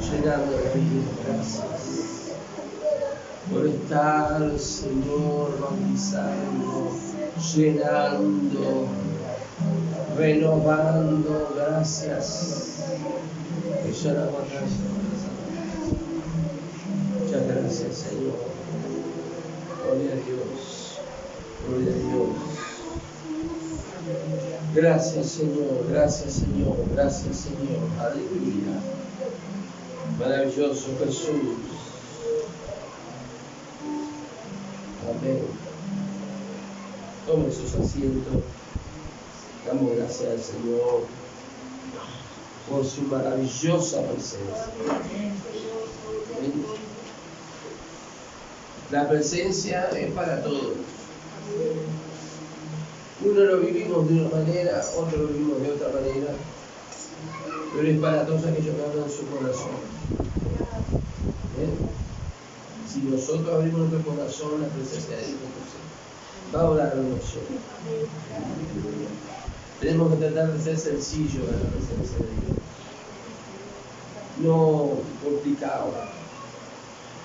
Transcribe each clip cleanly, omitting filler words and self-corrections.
llenando la vida. Gracias por estar, Señor, bautizando, llenando, renovando. Gracias. Muchas gracias, Señor. Gloria a Dios. Gloria a Dios. Gracias, Señor. Gracias, Señor. Gracias, Señor. Aleluya. Maravilloso Jesús. Amén. Tomen sus asientos. Damos gracias al Señor por su maravillosa presencia. Amén. La presencia es para todos. Uno lo vivimos de una manera, otro lo vivimos de otra manera, pero es para todos aquellos que hablan su corazón. ¿Bien? Si nosotros abrimos nuestro corazón, la presencia de Dios va a orar en nosotros. Tenemos que tratar de ser sencillos en la presencia de Dios, no complicado,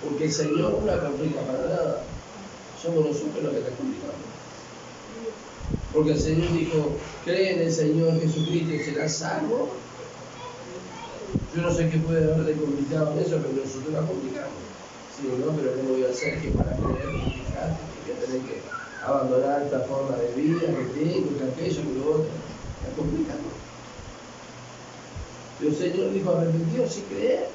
porque el Señor no la complica para nada, somos nosotros los que la complicamos. Porque el Señor dijo, cree en el Señor Jesucristo y serás salvo. Yo no sé qué puede haber de complicado en eso, pero nosotros la complicamos. Sí, no, pero ¿cómo voy a hacer que para creer complicarte? Que tener que abandonar esta forma de vida que tengo, que aquello, que lo otro. La complicamos. Pero el Señor dijo, arrepentidos y creer.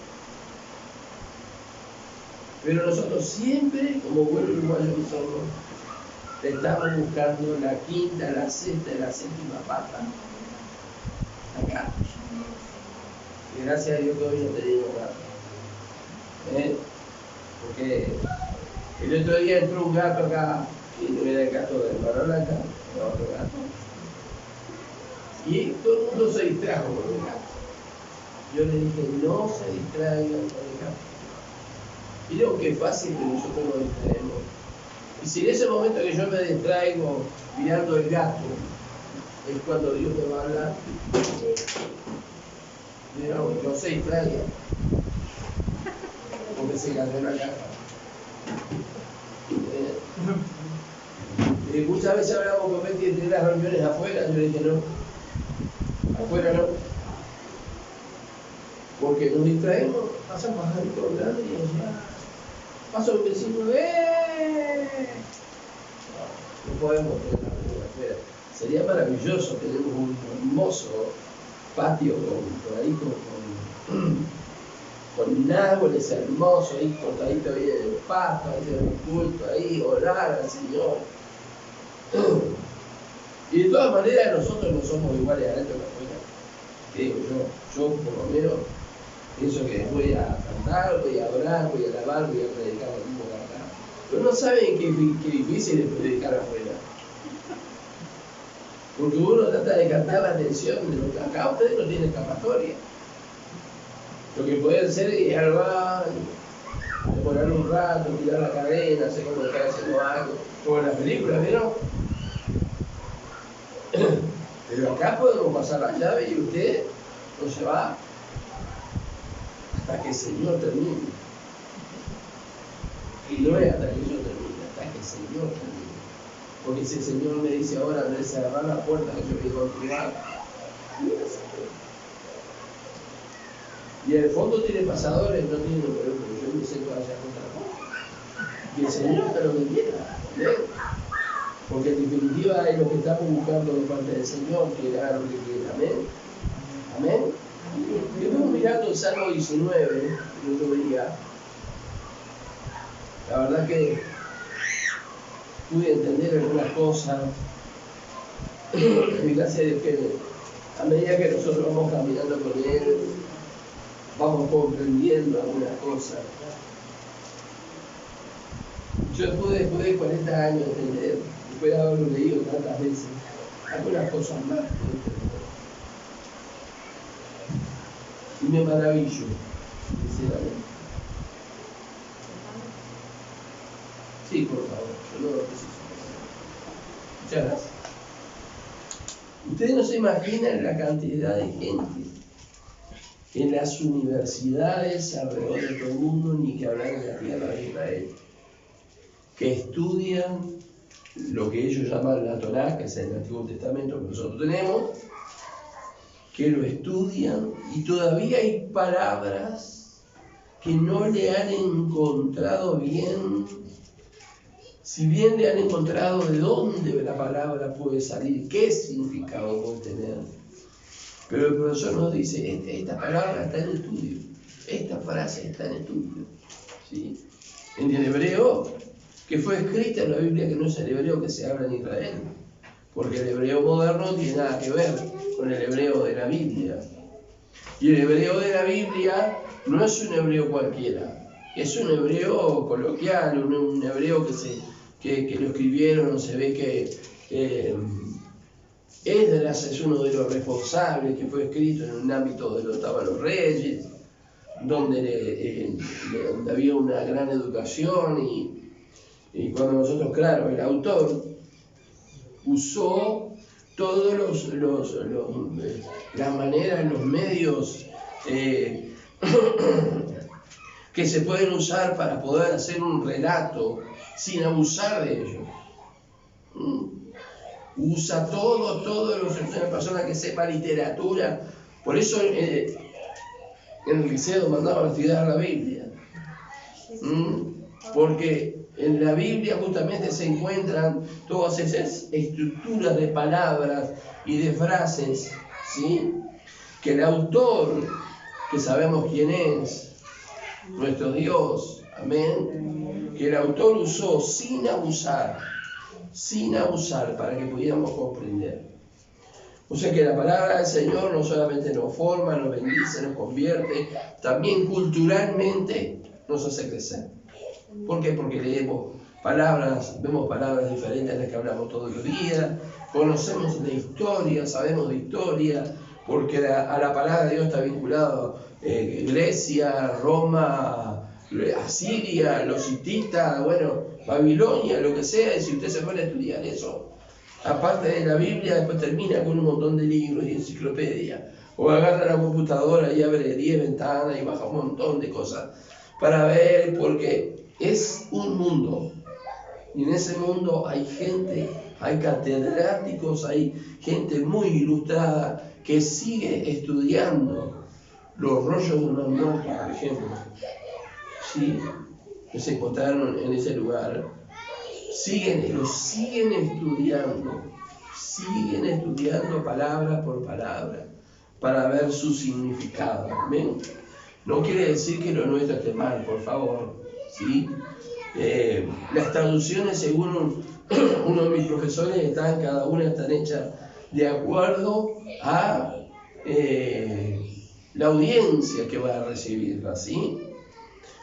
Pero nosotros siempre, como buenos uruguayos que somos, estamos buscando la quinta, la sexta y la séptima pata. Acá. Y gracias a Dios que hoy no tenemos gato. Porque el otro día entró un gato acá, y no era el gato del varón acá, era otro gato. Y todo el mundo se distrajo con el gato. Yo le dije, no se distraigan con el gato. Miren qué fácil que nosotros nos distraemos. Y si en ese momento que yo me distraigo mirando el gato, es cuando Dios me va a hablar, no se distraiga, porque se cayó en la caja. Muchas veces hablamos con Betty entre las reuniones afuera, yo le dije no, afuera no, porque nos distraemos, pasa un pajarito grande y nos va, pasa un vecino, no podemos tener la reunión afuera. Sería maravilloso, tenemos un hermoso patio por ahí con árboles hermosos, ahí cortadito ahí en el pasto, ahí en el culto, ahí orar al Señor. Y de todas maneras nosotros no somos iguales adentro que afuera. Digo yo por lo menos pienso que voy a cantar, voy a orar, voy a alabar, voy a predicar lo mismo que acá. Pero no saben qué difícil es predicar afuera. Porque uno trata de captar la atención de lo que acá ustedes no tienen escapatoria. Lo que pueden hacer es ir al baño, demorar un rato, tirar la cadena, hacer como que está haciendo algo, como en las películas, ¿vieron? Pero acá podemos pasar la llave y usted no se va hasta que el Señor termine. Y no es hasta que yo termine, hasta que el Señor termine. Porque si el Señor me dice ahora de cerrar la puerta que yo quiero continuar, y en el fondo tiene pasadores, no tiene problema, pero yo me siento allá contra la puerta. Y el Señor está lo que quiera, ¿ven? Porque en definitiva es lo que estamos buscando de parte del Señor, que haga lo que quiera, ¿amén? ¿Amén? Yo estuve mirando el Salmo 19 el otro día. La verdad que pude entender algunas cosas. Y gracias a Dios que a medida que nosotros vamos caminando con Él, vamos comprendiendo algunas cosas. Yo después de 40 años de entender, después de haberlo leído tantas veces, algunas cosas más. Y me maravillo, sinceramente. Sí, por favor, yo no lo preciso. Muchas gracias. Ustedes no se imaginan la cantidad de gente en las universidades alrededor de todo el mundo, ni que hablar en la tierra de Israel, que estudian lo que ellos llaman la Torá, que es el Antiguo Testamento que nosotros tenemos, que lo estudian y todavía hay palabras que no le han encontrado bien. Si bien le han encontrado de dónde la palabra puede salir, qué significado puede tener, pero el profesor nos dice, esta palabra está en estudio, esta frase está en estudio, ¿sí? En el hebreo, que fue escrita en la Biblia, que no es el hebreo que se habla en Israel, porque el hebreo moderno no tiene nada que ver con el hebreo de la Biblia. Y el hebreo de la Biblia no es un hebreo cualquiera, es un hebreo coloquial, un hebreo que lo escribieron, se ve que Esdras es uno de los responsables, que fue escrito en un ámbito donde estaban los reyes, donde había una gran educación y cuando nosotros, claro, el autor usó todos las maneras, los medios que se pueden usar para poder hacer un relato sin abusar de ellos. Usa todo, una persona que sepa literatura. Por eso en el liceo mandaban a estudiar la Biblia. Porque en la Biblia justamente se encuentran todas esas estructuras de palabras y de frases, ¿sí? Que el autor, que sabemos quién es, nuestro Dios, amén, que el autor usó sin abusar para que pudiéramos comprender. O sea que la palabra del Señor no solamente nos forma, nos bendice, nos convierte, también culturalmente nos hace crecer. ¿Por qué? Porque leemos palabras, vemos palabras diferentes a las que hablamos todos los días, conocemos de historia, sabemos de historia, porque a la palabra de Dios está vinculado Grecia, Roma, Asiria, los hititas, bueno, Babilonia, lo que sea, y si usted se pone a estudiar eso, aparte de la Biblia, después termina con un montón de libros y enciclopedia, o agarra la computadora y abre 10 ventanas y baja un montón de cosas para ver, porque es un mundo, y en ese mundo hay gente, hay catedráticos, hay gente muy ilustrada que sigue estudiando los rollos de una muerte, por ejemplo, ¿sí? Que se encontraron en ese lugar, lo siguen estudiando palabra por palabra para ver su significado. ¿Ven? No quiere decir que lo nuestro esté mal, por favor, ¿sí? Las traducciones, según uno de mis profesores, cada una están hechas de acuerdo a la audiencia que va a recibirla, ¿sí?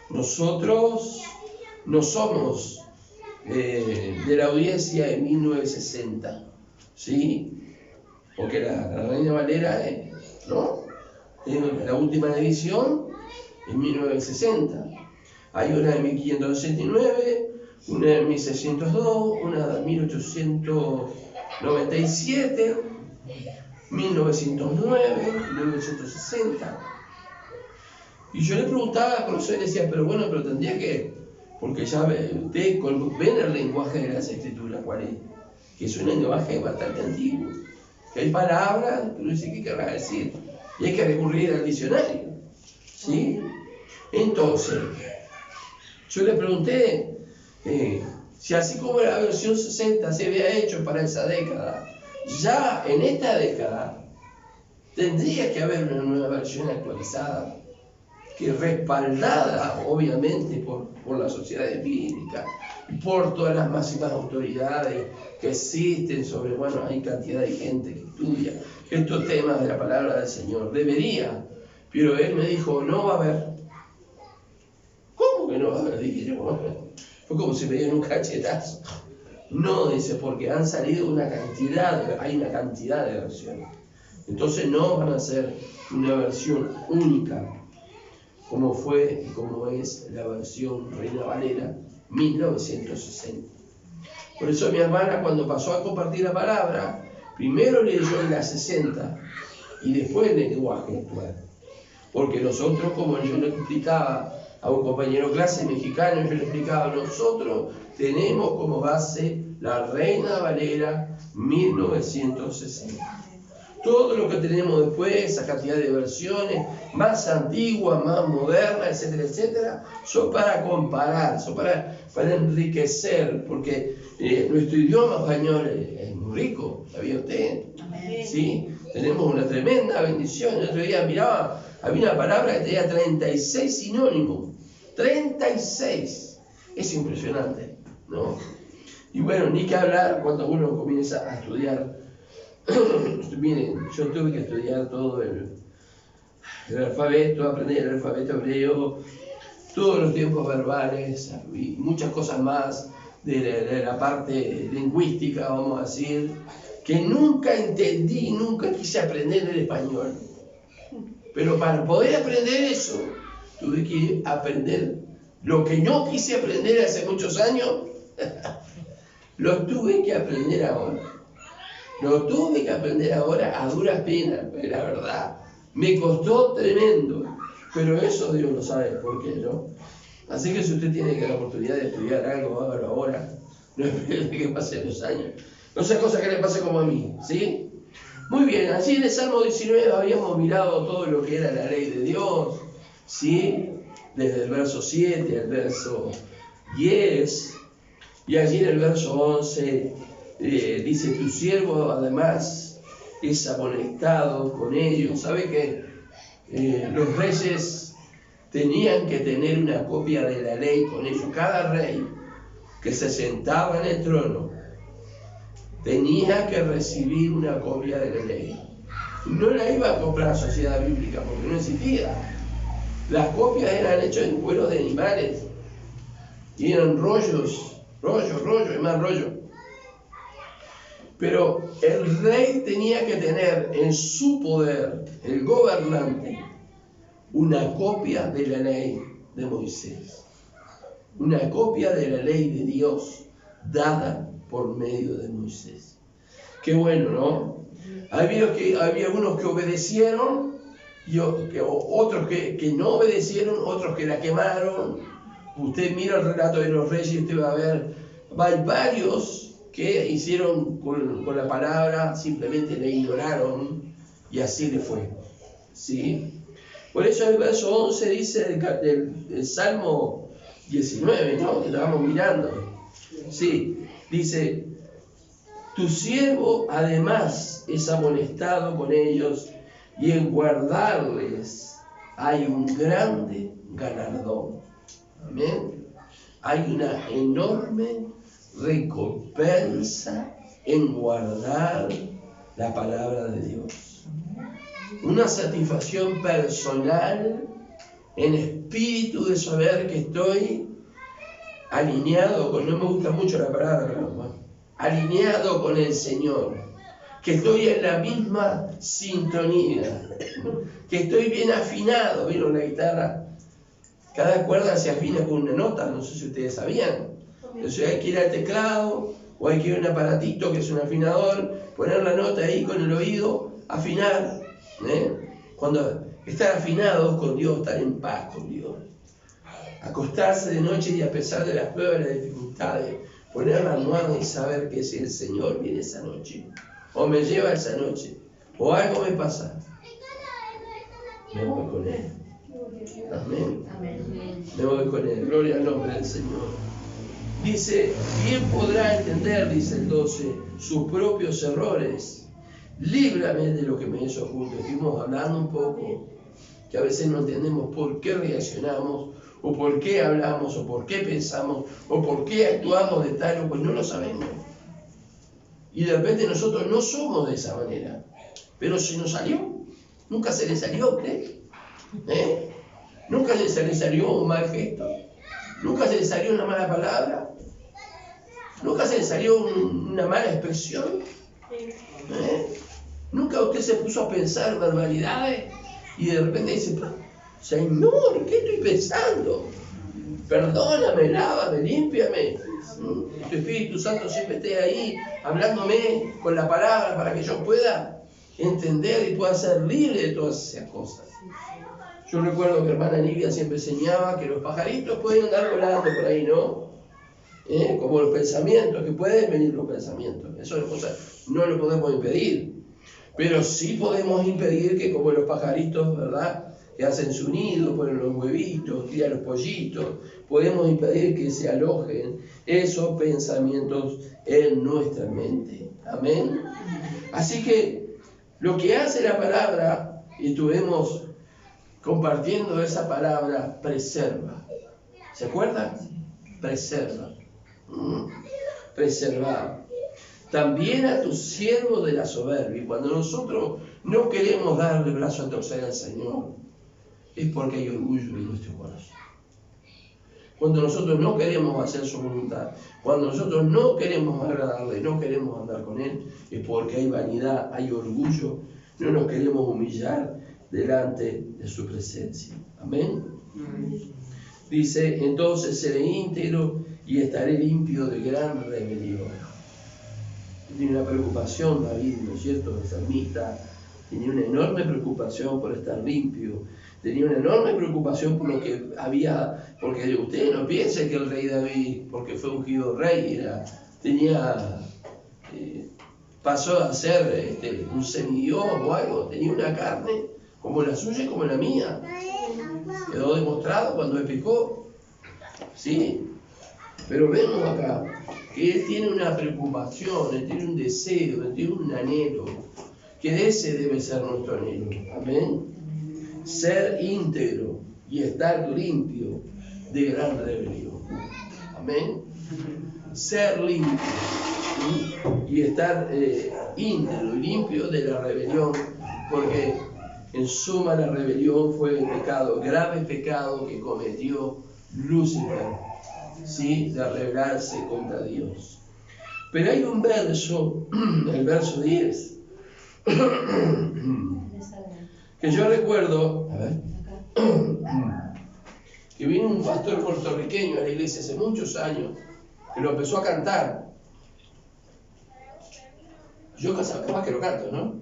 Nosotros no somos de la audiencia de 1960, ¿sí? Porque la Reina Valera, ¿no? La última edición en 1960. Hay una de 1569, una de 1602, una de 1897, 1909, 1960. Y yo le preguntaba al profesor y le decía, pero tendría que, porque ya ustedes ven el lenguaje de las escrituras, ¿cuál es? Que es un lenguaje bastante antiguo. Que hay palabras que uno dice, ¿qué querrá decir? Y hay que recurrir al diccionario, ¿sí? Entonces, yo le pregunté si así como la versión 60 se había hecho para esa década, ya en esta década tendría que haber una nueva versión actualizada, que respaldada obviamente por la sociedad bíblica, por todas las máximas autoridades que existen sobre, hay cantidad de gente que estudia estos temas de la palabra del Señor. Debería, pero él me dijo, no va a haber. ¿Cómo que no va a haber? Dije yo, fue como si me dieran un cachetazo. No, dice, porque han salido hay una cantidad de versiones. Entonces no van a ser una versión única, como fue y como es la versión Reina Valera 1960. Por eso mi hermana, cuando pasó a compartir la palabra, primero leyó en la 60 y después en el lenguaje actual. Porque nosotros, como yo le explicaba a un compañero de clase mexicano, yo le explicaba, nosotros tenemos como base la Reina Valera 1960. Todo lo que tenemos después, esa cantidad de versiones, más antiguas, más modernas, etcétera, etcétera, son para comparar, son para enriquecer, porque nuestro idioma español es muy rico, ¿sabía usted? Amén. ¿Sí? Tenemos una tremenda bendición. El otro día miraba, había una palabra que tenía 36 sinónimos. 36. Es impresionante, ¿no? Y bueno, ni que hablar cuando uno comienza a estudiar. Miren, yo tuve que estudiar todo el alfabeto, aprender el alfabeto hebreo, todos los tiempos verbales y muchas cosas más de la parte lingüística, vamos a decir, que nunca entendí, nunca quise aprender el español. Pero para poder aprender eso, tuve que aprender lo que no quise aprender hace muchos años, lo tuve que aprender ahora. Lo tuve que aprender ahora a duras penas, la verdad. Me costó tremendo, pero eso Dios lo sabe por qué, ¿no? Así que si usted tiene la oportunidad de estudiar algo, hágalo ahora. No espere que pasen los años. No sea cosa que le pase como a mí, ¿sí? Muy bien, allí en el Salmo 19 habíamos mirado todo lo que era la ley de Dios, ¿sí? Desde el verso 7 al verso 10, y allí en el verso 11 dice, tu siervo además es amonestado con ellos. ¿Sabe que los reyes tenían que tener una copia de la ley con ellos? Cada rey que se sentaba en el trono tenía que recibir una copia de la ley. No la iba a comprar Sociedad Bíblica porque no existía. Las copias eran hechas en cuero de animales y eran rollos y más rollos. Pero el rey tenía que tener en su poder, el gobernante, una copia de la ley de Moisés. Una copia de la ley de Dios dada por medio de Moisés. Qué bueno, ¿no? Había algunos que obedecieron, y otros que no obedecieron, otros que la quemaron. Usted mira el relato de los reyes y usted va a ver, hay varios que hicieron con la palabra, simplemente la ignoraron y así le fue. ¿Sí? Por eso el verso 11 dice del Salmo 19, ¿no? Que estábamos mirando. Sí, dice, tu siervo además es amonestado con ellos y en guardarles hay un grande galardón. Amén. Hay una enorme recompensa en guardar la palabra de Dios. Una satisfacción personal en espíritu de saber que estoy alineado con, no me gusta mucho la palabra, pero alineado con el Señor, que estoy en la misma sintonía, que estoy bien afinado. ¿Vieron la guitarra? Cada cuerda se afina con una nota, no sé si ustedes sabían. Entonces hay que ir al teclado o hay que ir a un aparatito que es un afinador, poner la nota ahí con el oído, afinar. Cuando estar afinados con Dios, estar en paz con Dios. Acostarse de noche y a pesar de las pruebas y las dificultades, poner la almohada y saber que si el Señor viene esa noche, o me lleva esa noche, o algo me pasa, me voy con Él. Amén. Me voy con Él. Gloria al nombre del Señor. Dice, ¿quién podrá entender, dice el 12, sus propios errores? Líbrame de lo que me es oculto. Estuvimos hablando un poco, que a veces no entendemos por qué reaccionamos, o por qué hablamos, o por qué pensamos, o por qué actuamos de tal o pues no lo sabemos. Y de repente nosotros no somos de esa manera, pero se nos salió. Nunca se le salió, ¿crees? Nunca se le salió un mal gesto, nunca se le salió una mala palabra, nunca se le salió una mala expresión. Nunca usted se puso a pensar barbaridades y de repente dice, Señor, ¿qué estoy pensando? Perdóname, lávame, límpiame. Tu Espíritu Santo siempre esté ahí hablándome con la palabra para que yo pueda entender y pueda ser libre de todas esas cosas. Yo recuerdo que hermana Livia siempre enseñaba que los pajaritos pueden andar volando por ahí, ¿no? Como los pensamientos, que pueden venir los pensamientos. Eso es cosa, no lo podemos impedir. Pero sí podemos impedir que como los pajaritos, ¿verdad?, que hacen su nido, ponen los huevitos, tiran los pollitos, podemos impedir que se alojen esos pensamientos en nuestra mente. Amén. Así que lo que hace la palabra, y estuvimos compartiendo esa palabra, preserva. ¿Se acuerdan? Preserva. Preservar. También a tus siervos de la soberbia. Y cuando nosotros no queremos darle brazo a torcer al Señor, es porque hay orgullo en nuestro corazón. Cuando nosotros no queremos hacer su voluntad, cuando nosotros no queremos agradarle, no queremos andar con Él, es porque hay vanidad, hay orgullo, no nos queremos humillar delante de su presencia. Amén. Dice, entonces seré íntegro y estaré limpio de gran rebelión. Tiene una preocupación David, ¿no es cierto? El salmista tenía una enorme preocupación por estar limpio, tenía una enorme preocupación por lo que había, porque ustedes no piensen que el rey David, porque fue ungido rey, pasó a ser un semidios o algo, tenía una carne como la suya y como la mía. Quedó demostrado cuando él pecó, ¿sí? Pero vemos acá que él tiene una preocupación, él tiene un deseo, él tiene un anhelo, que ese debe ser nuestro anhelo. Amén. Ser íntegro y estar limpio de gran rebelión. Amén. Ser limpio, ¿sí?, y estar íntegro y limpio de la rebelión, porque en suma la rebelión fue el pecado, grave pecado que cometió Lucifer, ¿sí?, de rebelarse contra Dios. Pero hay un verso, el verso 10, que yo recuerdo, que vino un pastor puertorriqueño a la iglesia hace muchos años, que lo empezó a cantar. Yo capaz que lo canto, ¿no?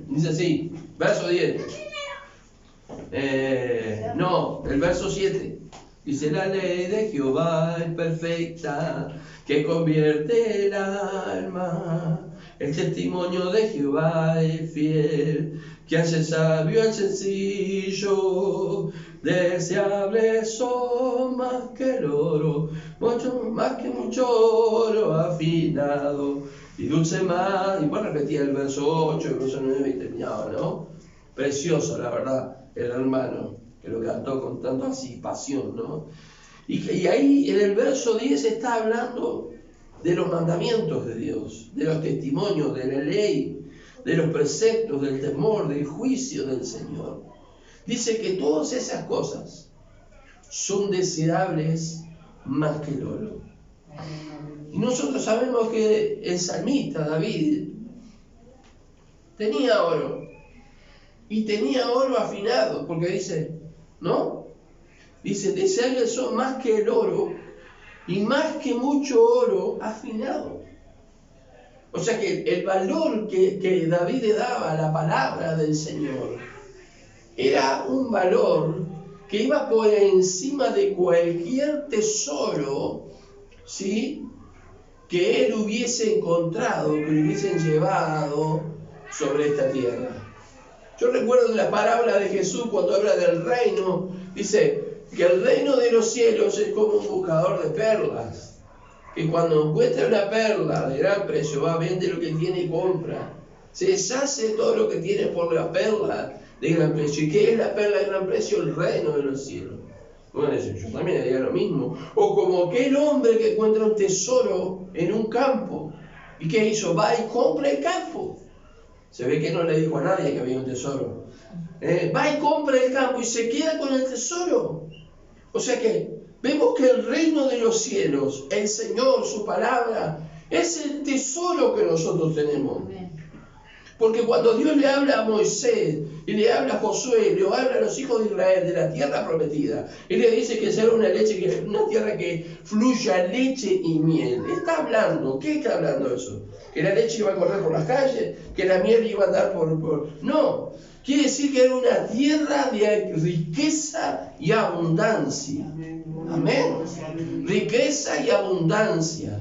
Dice así, verso 10. No, el verso 7. Dice, la ley de Jehová es perfecta, que convierte el alma. El testimonio de Jehová es fiel, que hace sabio al sencillo. Deseables son más que el oro, más que mucho oro afinado, y dulce más. Y pues repetía el verso 8, el verso 9 y terminaba, ¿no? Precioso, la verdad, el hermano que lo cantó con tanto así pasión, ¿no? Y ahí en el verso 10 está hablando de los mandamientos de Dios, de los testimonios, de la ley, de los preceptos, del temor, del juicio del Señor. Dice que todas esas cosas son deseables más que el oro. Y nosotros sabemos que el salmista David tenía oro, y tenía oro afinado, porque dice, ¿no? Dice, deseables son más que el oro, y más que mucho oro afinado. O sea que el valor que David le daba a la palabra del Señor era un valor que iba por encima de cualquier tesoro, ¿sí?, que él hubiese encontrado, que le hubiesen llevado sobre esta tierra. Yo recuerdo la parábola de Jesús cuando habla del reino, dice que el reino de los cielos es como un buscador de perlas, que cuando encuentra una perla de gran precio va, vende lo que tiene y compra, se deshace todo lo que tiene por la perla de gran precio. ¿Y qué es la perla de gran precio? El reino de los cielos. Bueno, yo también haría lo mismo. O como aquel hombre que encuentra un tesoro en un campo, ¿y qué hizo? Va y compra el campo. Se ve que no le dijo a nadie que había un tesoro. Va y compra el campo y se queda con el tesoro. O sea que vemos que el reino de los cielos, el Señor, su palabra, es el tesoro que nosotros tenemos. Porque cuando Dios le habla a Moisés, y le habla a Josué, le habla a los hijos de Israel de la tierra prometida, y le dice que será una tierra que fluya leche y miel. Está hablando, ¿qué está hablando eso? ¿Que la leche iba a correr por las calles? ¿Que la miel iba a andar por...? No, Quiere decir que era una tierra de riqueza y abundancia. Amén. Riqueza y abundancia.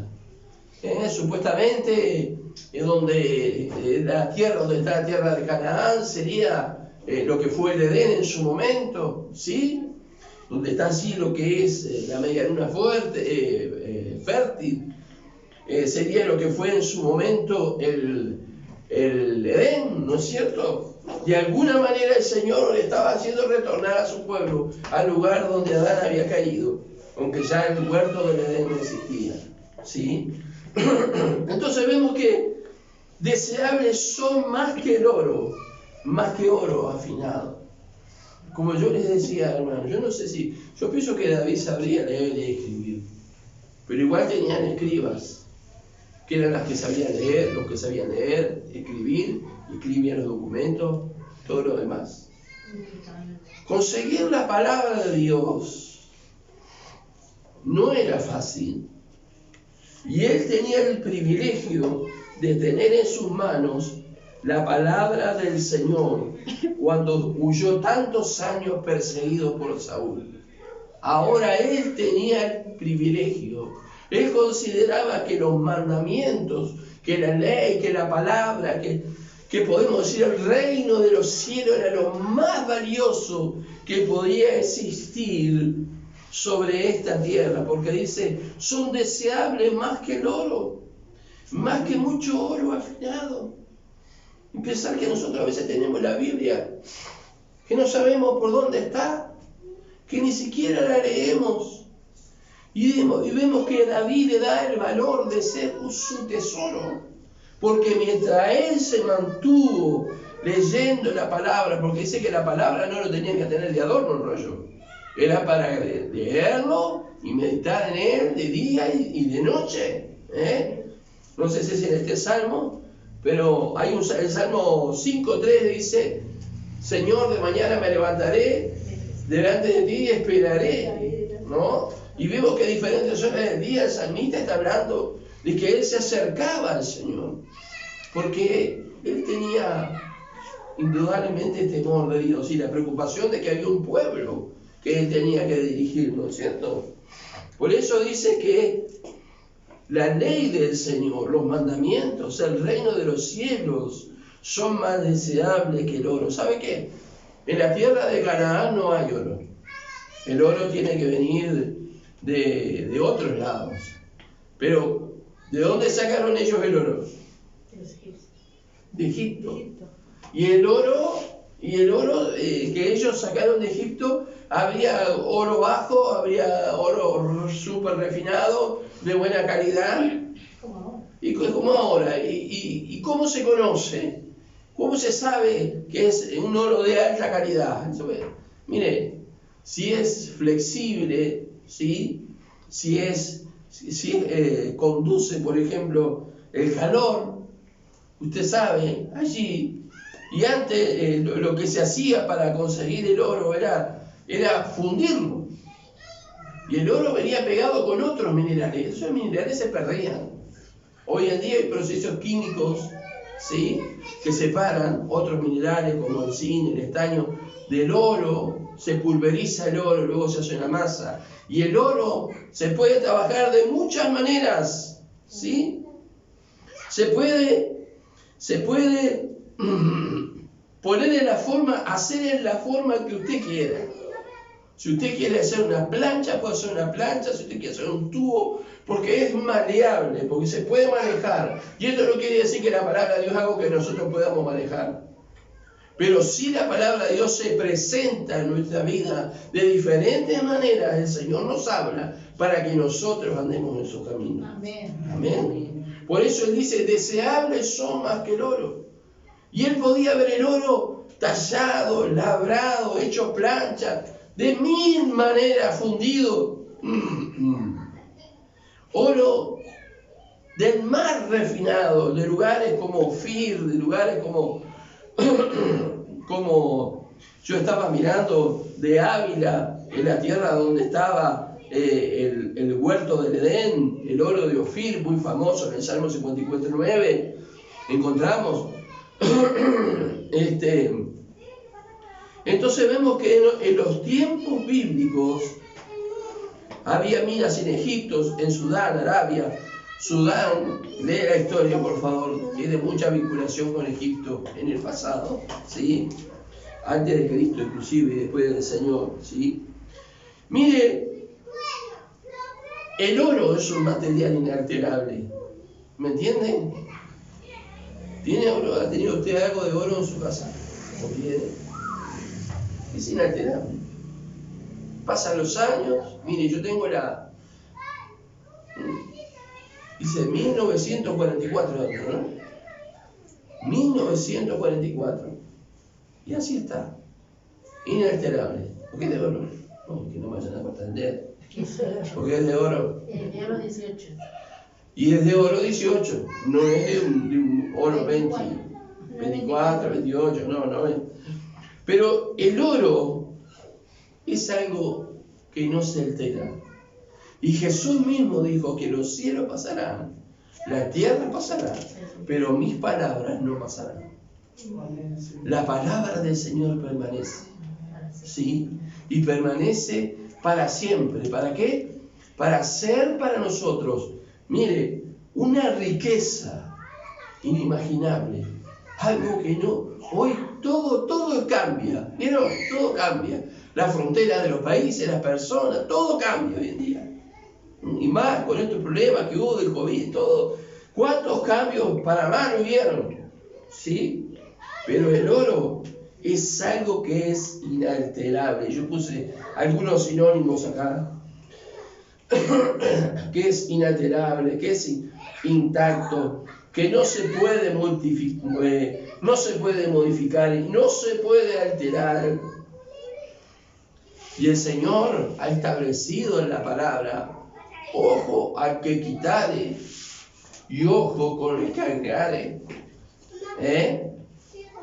Supuestamente donde la tierra donde está la tierra de Canaán sería lo que fue el Edén en su momento, ¿sí? Donde está así lo que es la media luna fuerte, fértil, sería lo que fue en su momento el Edén, ¿no es cierto? De alguna manera el Señor le estaba haciendo retornar a su pueblo al lugar donde Adán había caído, aunque ya el huerto del Edén no existía, ¿sí? Entonces vemos que deseables son más que el oro, más que oro afinado. Como yo les decía, hermano, yo no sé si, yo pienso que David sabría leer y escribir, pero igual tenían escribas, que eran las que sabían leer, los que sabían leer, escribir, escribían los documentos, todo lo demás. Conseguir la palabra de Dios no era fácil. Y él tenía el privilegio de tener en sus manos la palabra del Señor cuando huyó tantos años perseguido por Saúl. Ahora él tenía el privilegio. Él consideraba que los mandamientos, que la ley, que la palabra, que podemos decir el reino de los cielos era lo más valioso que podía existir sobre esta tierra, porque dice, son deseables más que el oro, más que mucho oro afinado. Y pensar que nosotros a veces tenemos la Biblia, que no sabemos por dónde está, que ni siquiera la leemos, y vemos que David le da el valor de ser su tesoro, porque mientras él se mantuvo leyendo la palabra, porque dice que la palabra no lo tenían que tener de adorno el rollo, era para leerlo y meditar en él de día y de noche. No sé si es en este salmo, pero hay el Salmo 5.3 dice, Señor, de mañana me levantaré delante de ti y esperaré, ¿no? Y vemos que diferentes horas del día el salmista está hablando de que él se acercaba al Señor, porque él tenía indudablemente temor de Dios y la preocupación de que había un pueblo que él tenía que dirigir, ¿no es cierto? Por eso dice que la ley del Señor, los mandamientos, el reino de los cielos son más deseables que el oro. ¿Sabe qué? En la tierra de Canaán no hay oro. El oro tiene que venir de otros lados. Pero, ¿de dónde sacaron ellos el oro? De Egipto. Y el oro que ellos sacaron de Egipto, habría oro bajo, habría oro súper refinado, de buena calidad. Y como ahora. ¿Y cómo se conoce? ¿Cómo se sabe que es un oro de alta calidad? Mire, si es flexible, ¿sí? si conduce, por ejemplo, el calor, usted sabe, allí. Y antes lo que se hacía para conseguir el oro era fundirlo. Y el oro venía pegado con otros minerales. Esos minerales se perdían. Hoy en día hay procesos químicos, ¿sí?, que separan otros minerales como el zinc, el estaño, del oro. Se pulveriza el oro, luego se hace una masa. Y el oro se puede trabajar de muchas maneras, ¿sí? Se puede poner en la forma, hacer en la forma que usted quiera. Si usted quiere hacer una plancha, puede hacer una plancha. Si usted quiere hacer un tubo, porque es maleable, porque se puede manejar. Y esto no quiere decir que la palabra de Dios es algo que nosotros podamos manejar. Pero si la palabra de Dios se presenta en nuestra vida de diferentes maneras, el Señor nos habla para que nosotros andemos en su camino. Amén. Amén. Por eso Él dice, deseables son más que el oro. Y Él podía ver el oro tallado, labrado, hecho plancha, de 1000 maneras, fundido. Oro del más refinado, de lugares como Ofir, de lugares como yo estaba mirando de Ávila, en la tierra donde estaba el huerto del Edén, el oro de Ofir, muy famoso en el Salmo 54:9, encontramos Entonces vemos que en los tiempos bíblicos había minas en Egipto, en Sudán, Arabia. Sudán, lee la historia por favor, tiene mucha vinculación con Egipto en el pasado, ¿sí? Antes de Cristo inclusive, y después del Señor, ¿sí? Mire, el oro es un material inalterable, ¿me entienden? ¿Tiene oro? ¿Ha tenido usted algo de oro en su casa? ¿No tiene? Es inalterable. Pasan los años, mire, yo tengo dice 1944, ¿no? 1944. Y así está. Inalterable. ¿Por qué es de oro? No, que no me vayan a cortar el dedo. Porque es de oro. Es de oro 18. Y es de oro 18. No es de un oro 20, 24, 28. No es. Pero el oro es algo que no se altera. Y Jesús mismo dijo que los cielos pasarán, la tierra pasará, pero mis palabras no pasarán. La palabra del Señor permanece, ¿sí? Y permanece para siempre. ¿Para qué? Para ser para nosotros, mire, una riqueza inimaginable. Algo que no, hoy todo cambia, ¿vieron? Todo cambia. Las fronteras de los países, las personas, todo cambia hoy en día. Y más con estos problemas que hubo del COVID y todo. ¿Cuántos cambios para mal hubieron? ¿Sí? Pero el oro es algo que es inalterable. Yo puse algunos sinónimos acá. Que es inalterable, que es intacto, que no se puede no se puede modificar y no se puede alterar. Y el Señor ha establecido en la palabra: ojo al que quitare y ojo con el que agregare.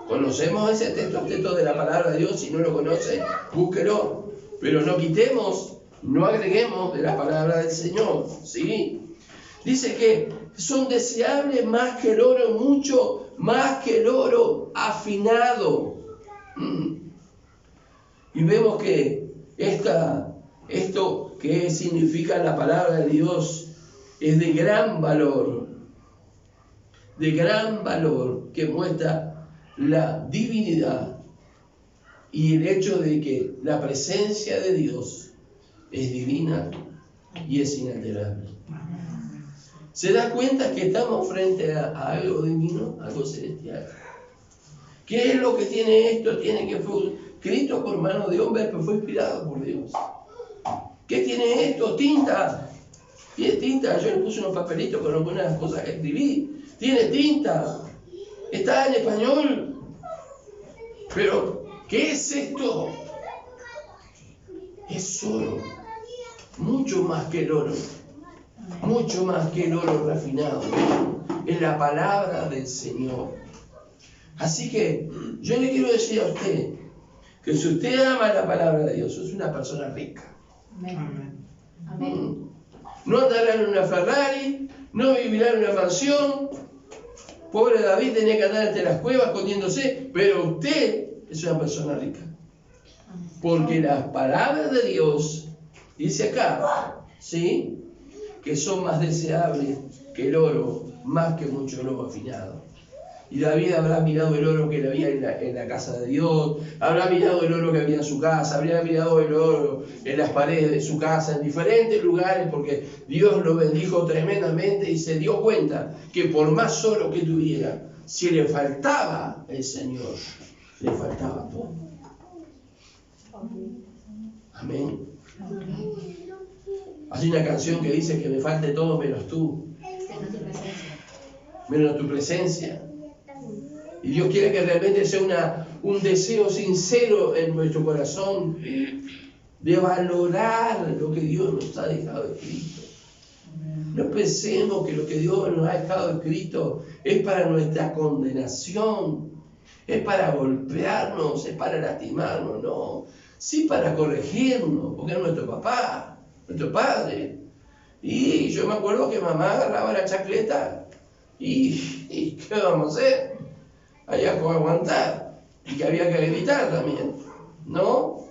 Conocemos ese texto de la palabra de Dios. Si no lo conoce, búsquelo. Pero no quitemos, no agreguemos de la palabra del Señor, ¿sí? Dice que son deseables más que el oro, mucho más que el oro afinado. Y vemos que esto que significa la palabra de Dios es de gran valor, que muestra la divinidad y el hecho de que la presencia de Dios es divina y es inalterable. ¿Se da cuenta que estamos frente a algo divino, algo celestial? ¿Qué es lo que tiene esto? Tiene que fue escrito por mano de hombre, pero fue inspirado por Dios. ¿Qué tiene esto? Tinta. Tiene tinta. Yo le puse unos papelitos con algunas cosas que escribí. Tiene tinta. Está en español. Pero, ¿qué es esto? Es oro. Mucho más que el oro. Mucho más que el oro refinado. Es la palabra del Señor. Así que yo le quiero decir a usted que si usted ama la palabra de Dios, es una persona rica. Amén. Amén. No andará en una Ferrari, no vivirá en una mansión. Pobre David tenía que andar entre las cuevas escondiéndose, pero usted es una persona rica. Porque las palabras de Dios, dice acá, ¿sí?, que son más deseables que el oro, más que mucho oro afinado. Y David habrá mirado el oro que había en la casa de Dios, habrá mirado el oro que había en su casa, habría mirado el oro en las paredes de su casa, en diferentes lugares, porque Dios lo bendijo tremendamente y se dio cuenta que por más oro que tuviera, si le faltaba el Señor, le faltaba todo. Amén. Hay una canción que dice que me falte todo menos tú, menos tu presencia. Y Dios quiere que realmente sea un deseo sincero en nuestro corazón de valorar lo que Dios nos ha dejado escrito. No pensemos que lo que Dios nos ha dejado escrito es para nuestra condenación, es para golpearnos, es para lastimarnos, no. Sí, para corregirnos, porque es nuestro papá, nuestro padre. Y yo me acuerdo que mamá agarraba la chacleta y ¿qué vamos a hacer? Había que aguantar y que había que gritar también. ¿no?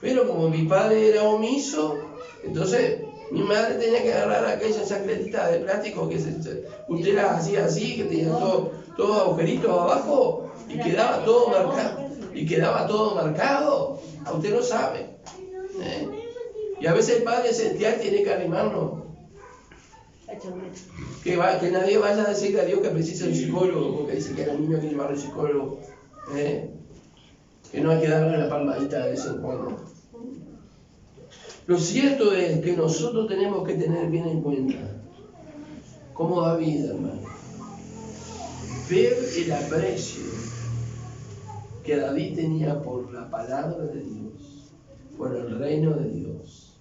Pero como mi padre era omiso, entonces mi madre tenía que agarrar aquellas chancletitas de plástico que usted las hacía así, que tenía todo agujeritos abajo y quedaba todo marcado. Y quedaba todo marcado. A usted no sabe. Y a veces el Padre Celestial tiene que animarnos. Que nadie vaya a decirle a Dios que precisa un psicólogo, porque dice que a los niños hay que llevar un psicólogo. Que no hay que darle la palmadita de vez en cuando. Lo cierto es que nosotros tenemos que tener bien en cuenta, como David, hermano, ver el aprecio que David tenía por la palabra de Dios, por el reino de Dios.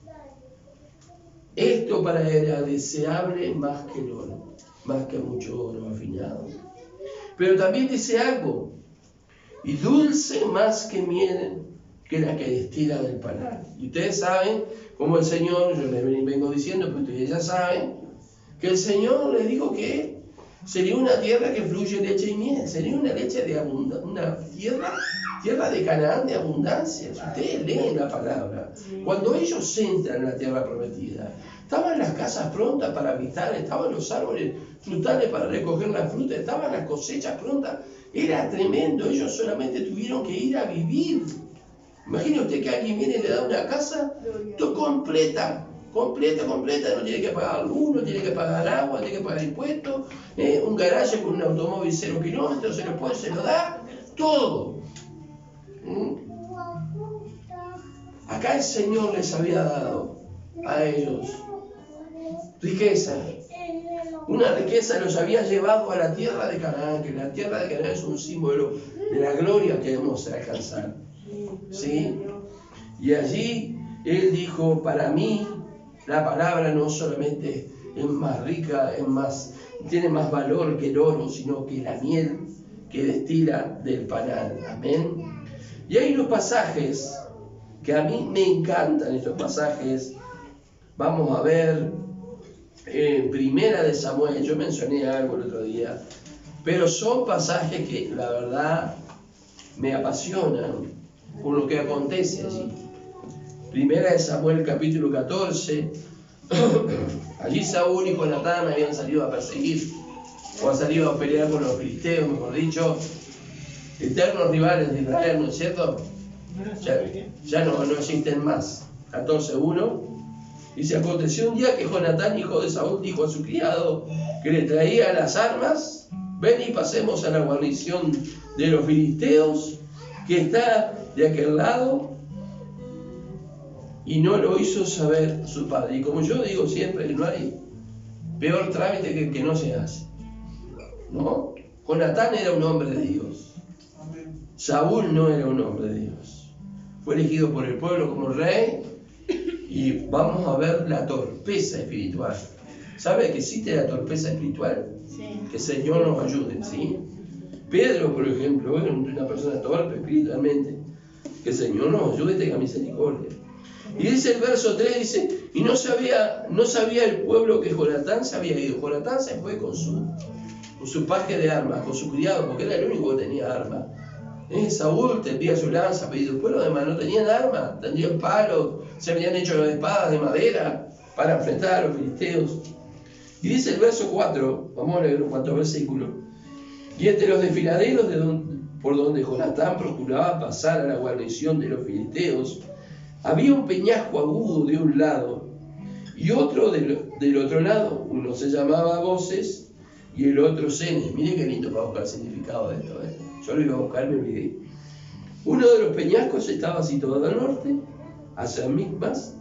Esto para él era deseable más que el oro, más que mucho oro afinado. Pero también dice algo, y dulce más que miel, que la que destila del panal. Y ustedes saben cómo el Señor, yo les vengo diciendo, pero ustedes ya saben, que el Señor les dijo que sería una tierra que fluye leche y miel, sería una leche de abundancia, una tierra de Canaán de abundancia. Si ustedes leen la palabra, cuando ellos entran en la tierra prometida, estaban las casas prontas para habitar, estaban los árboles frutales para recoger la fruta, estaban las cosechas prontas, era tremendo, ellos solamente tuvieron que ir a vivir. Imagine usted que alguien viene y le da una casa completa, no tiene que pagar luz, no tiene que pagar agua, no tiene que pagar impuestos, un garaje con un automóvil 0 kilómetros, se lo da, todo. Acá el Señor les había dado a ellos riqueza. Una riqueza los había llevado a la tierra de Canaán, que la tierra de Canaán es un símbolo de la gloria que debemos alcanzar. ¿Sí? Y allí él dijo, para mí la palabra no solamente es más rica, tiene más valor que el oro, sino que la miel que destila del panal. Amén. Y hay unos pasajes que a mí me encantan, estos pasajes. Vamos a ver en Primera de Samuel, yo mencioné algo el otro día, pero son pasajes que la verdad me apasionan por lo que acontece allí. Primera de Samuel capítulo 14, allí Saúl y Jonatán habían salido a perseguir, o han salido a pelear con los filisteos, mejor dicho, eternos rivales de Israel, ¿no es cierto? Ya no existen más. 14:1. Dice, aconteció un día que Jonatán, hijo de Saúl, dijo a su criado que le traía las armas, ven y pasemos a la guarnición de los filisteos, que está de aquel lado, y no lo hizo saber su padre. Y como yo digo siempre, no hay peor trámite que el que no se hace, ¿no? Jonatán era un hombre de Dios. Saúl no era un hombre de Dios. Fue elegido por el pueblo como rey, y vamos a ver la torpeza espiritual. ¿Sabe que existe la torpeza espiritual? Sí. Que el Señor nos ayude, ¿sí? Pedro, por ejemplo, era una persona torpe espiritualmente. Que el Señor nos ayude y tenga misericordia. Y dice el verso 3, dice, y no sabía el pueblo que Jonatán se había ido. Jonatán se fue con su paje de armas, con su criado, porque era el único que tenía armas. Saúl tendría su lanza, pero el pueblo además no tenían armas, tendrían palos, se habían hecho las espadas de madera para enfrentar a los filisteos. Y dice el verso 4, vamos a leer un cuanto versículo. Y entre los desfiladeros por donde Jonatán procuraba pasar a la guarnición de los filisteos, había un peñasco agudo de un lado y otro del otro lado. Uno se llamaba Voces y el otro Cenes. Miren qué lindo para buscar el significado de esto, Yo lo iba a buscar, me olvidé. Uno de los peñascos estaba situado al norte, hacia Micmas,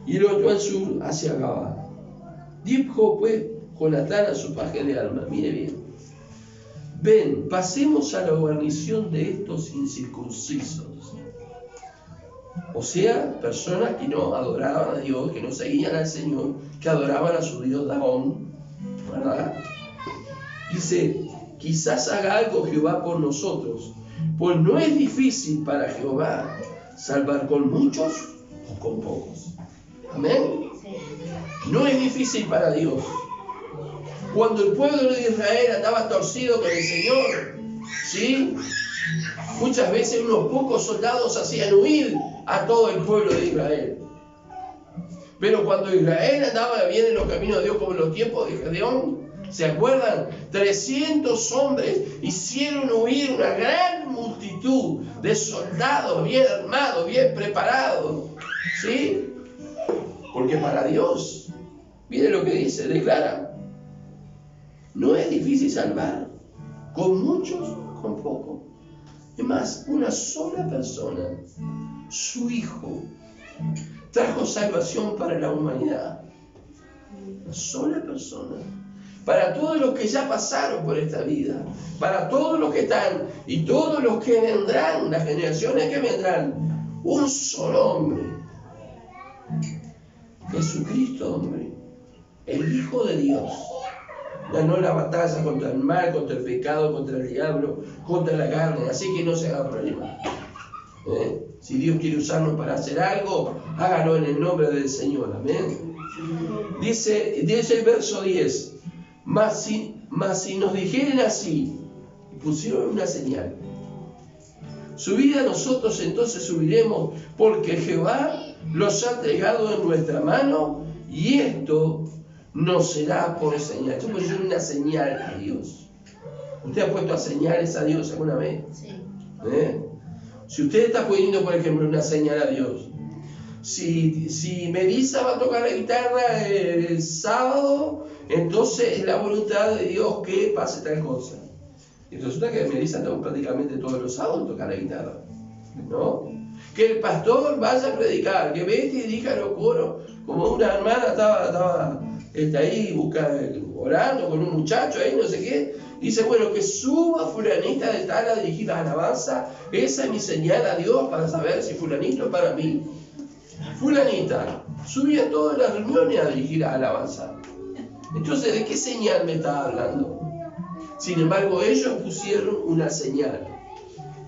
y el otro al sur, hacia Gabá. Dijo pues Jonatán a su paje de armas, mire bien, ven, pasemos a la guarnición de estos incircuncisos. O sea, personas que no adoraban a Dios, que no seguían al Señor, que adoraban a su Dios Dagón, ¿verdad? Dice, quizás haga algo Jehová por nosotros, pues no es difícil para Jehová salvar con muchos o con pocos. Amén. No es difícil para Dios. Cuando el pueblo de Israel andaba torcido con el Señor, ¿sí? Muchas veces unos pocos soldados hacían huir a todo el pueblo de Israel. Pero cuando Israel andaba bien en los caminos de Dios, como en los tiempos de Gedeón, ¿se acuerdan? 300 hombres hicieron huir una gran multitud de soldados bien armados, bien preparados, ¿sí? Porque para Dios, mire lo que dice, declara, no es difícil salvar, con muchos, con pocos. Es más, una sola persona, su Hijo, trajo salvación para la humanidad. Una sola persona. Para todos los que ya pasaron por esta vida, para todos los que están y todos los que vendrán, las generaciones que vendrán, un solo hombre. Jesucristo, hombre, el Hijo de Dios, ganó la batalla contra el mal, contra el pecado, contra el diablo, contra la carne, así que no se haga problema. Si Dios quiere usarnos para hacer algo, hágalo en el nombre del Señor, amén. Dice el verso 10, mas si nos dijeren así, pusieron una señal, subid a nosotros, entonces subiremos, porque Jehová los ha entregado en nuestra mano, y esto nos será por señal. Esto puede ser una señal a Dios. ¿Usted ha puesto a señales a Dios alguna vez? Sí. Si usted está poniendo, por ejemplo, una señal a Dios, si Melissa va a tocar la guitarra el sábado, entonces es la voluntad de Dios que pase tal cosa. Y resulta que Melissa está prácticamente todos los sábados tocar la guitarra, ¿no? Que el pastor vaya a predicar, que Betty dirija los coros, como una hermana estaba ahí orando con un muchacho ahí, no sé qué. Dice, bueno, que suba fulanita de tal a dirigir la alabanza. Esa es mi señal a Dios para saber si fulanito es para mí. Fulanita subía a todas las reuniones a dirigir la alabanza. Entonces, ¿de qué señal me está hablando? Sin embargo, ellos pusieron una señal.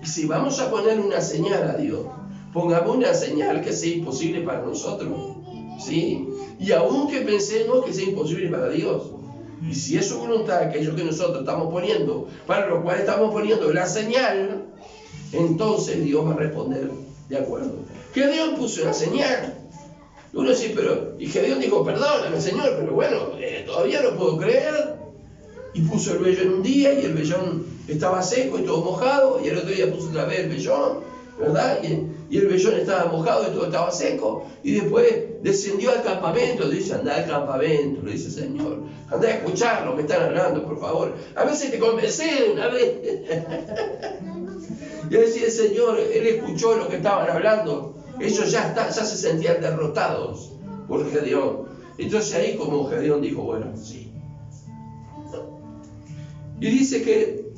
Y si vamos a poner una señal a Dios, pongamos una señal que sea imposible para nosotros, ¿sí? Y aunque pensemos que sea imposible para Dios, y si es su voluntad, aquello que nosotros estamos poniendo, para lo cual estamos poniendo la señal, entonces Dios va a responder de acuerdo. Gedeón puso una señal. Uno dice, y Gedeón dijo, perdóname, Señor, pero bueno, todavía no puedo creer. Y puso el vellón un día y el vellón estaba seco y todo mojado, y el otro día puso otra vez el vellón, ¿verdad? Y el vellón estaba mojado y todo estaba seco, y después descendió al campamento. Dice, anda al campamento, le dice el Señor, anda a escuchar lo que están hablando, por favor, a ver si te convencé de una vez. Y decía el Señor, él escuchó lo que estaban hablando, ellos ya se sentían derrotados por Gedeón. Entonces ahí como Gedeón dijo, bueno, sí. Y dice que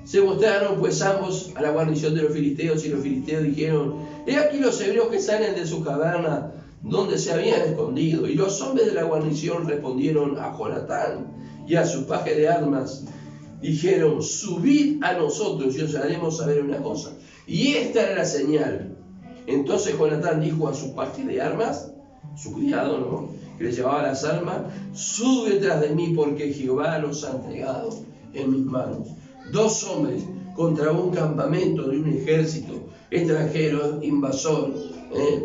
se mostraron pues ambos a la guarnición de los filisteos, y los filisteos dijeron, he aquí los hebreos que salen de su caverna donde se habían escondido. Y los hombres de la guarnición respondieron a Jonatán y a sus pajes de armas, dijeron, subid a nosotros y os haremos saber una cosa. Y esta era la señal. Entonces Jonatán dijo a sus pajes de armas, su criado, ¿no?, que le llevaba las armas, sube tras de mí, porque Jehová los ha entregado en mis manos. 2 hombres contra un campamento de un ejército extranjero invasor,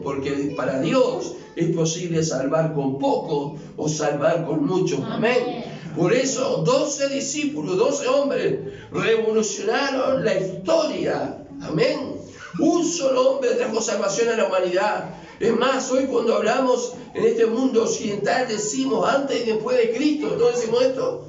porque para Dios es posible salvar con poco o salvar con mucho. Amén. Por eso 12 discípulos, 12 hombres revolucionaron la historia. Amén. Un solo hombre trajo salvación a la humanidad. Es más, hoy cuando hablamos en este mundo occidental decimos antes y después de Cristo. ¿No decimos esto?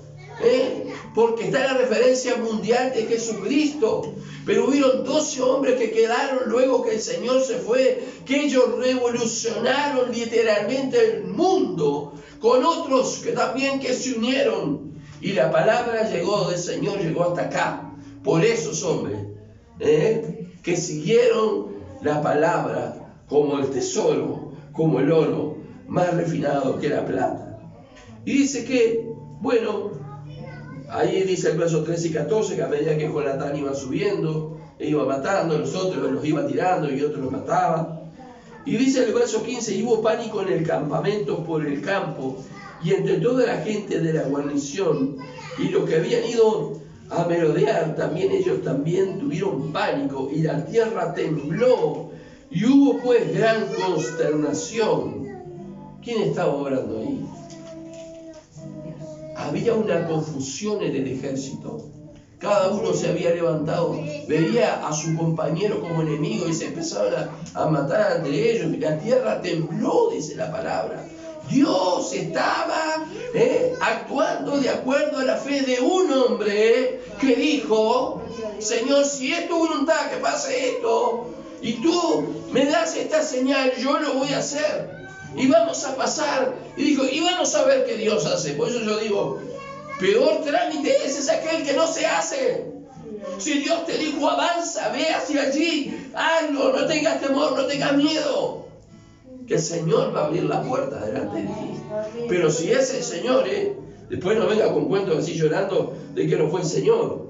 Porque está la referencia mundial de Jesucristo. Pero hubieron 12 hombres que quedaron luego que el Señor se fue, que ellos revolucionaron literalmente el mundo, con otros que también que se unieron. Y la palabra llegó del Señor, llegó hasta acá, por esos hombres, que siguieron la palabra como el tesoro, como el oro, más refinado que la plata. Y dice que, bueno, ahí dice el verso 13 y 14, que a medida que Jonatán iba subiendo, e iba matando a los otros, los iba tirando y otros los mataba. Y dice el verso 15, y hubo pánico en el campamento por el campo, y entre toda la gente de la guarnición, y los que habían ido a merodear, también ellos también tuvieron pánico y la tierra tembló y hubo pues gran consternación. ¿Quién estaba obrando ahí? Había una confusión en el ejército. Cada uno se había levantado, veía a su compañero como enemigo y se empezaban a matar entre ellos. Y la tierra tembló, dice la palabra. Dios estaba actuando de acuerdo a la fe de un hombre que dijo: Señor, si es tu voluntad que pase esto y tú me das esta señal, yo lo voy a hacer y vamos a pasar. Y dijo, y vamos a ver qué Dios hace. Por eso yo digo, peor trámite es aquel que no se hace. Si Dios te dijo avanza, ve hacia allí, hazlo, no tengas temor, no tengas miedo, que el Señor va a abrir la puerta delante de ti. Pero si es el Señor, después no venga con cuentos así llorando de que no fue el Señor.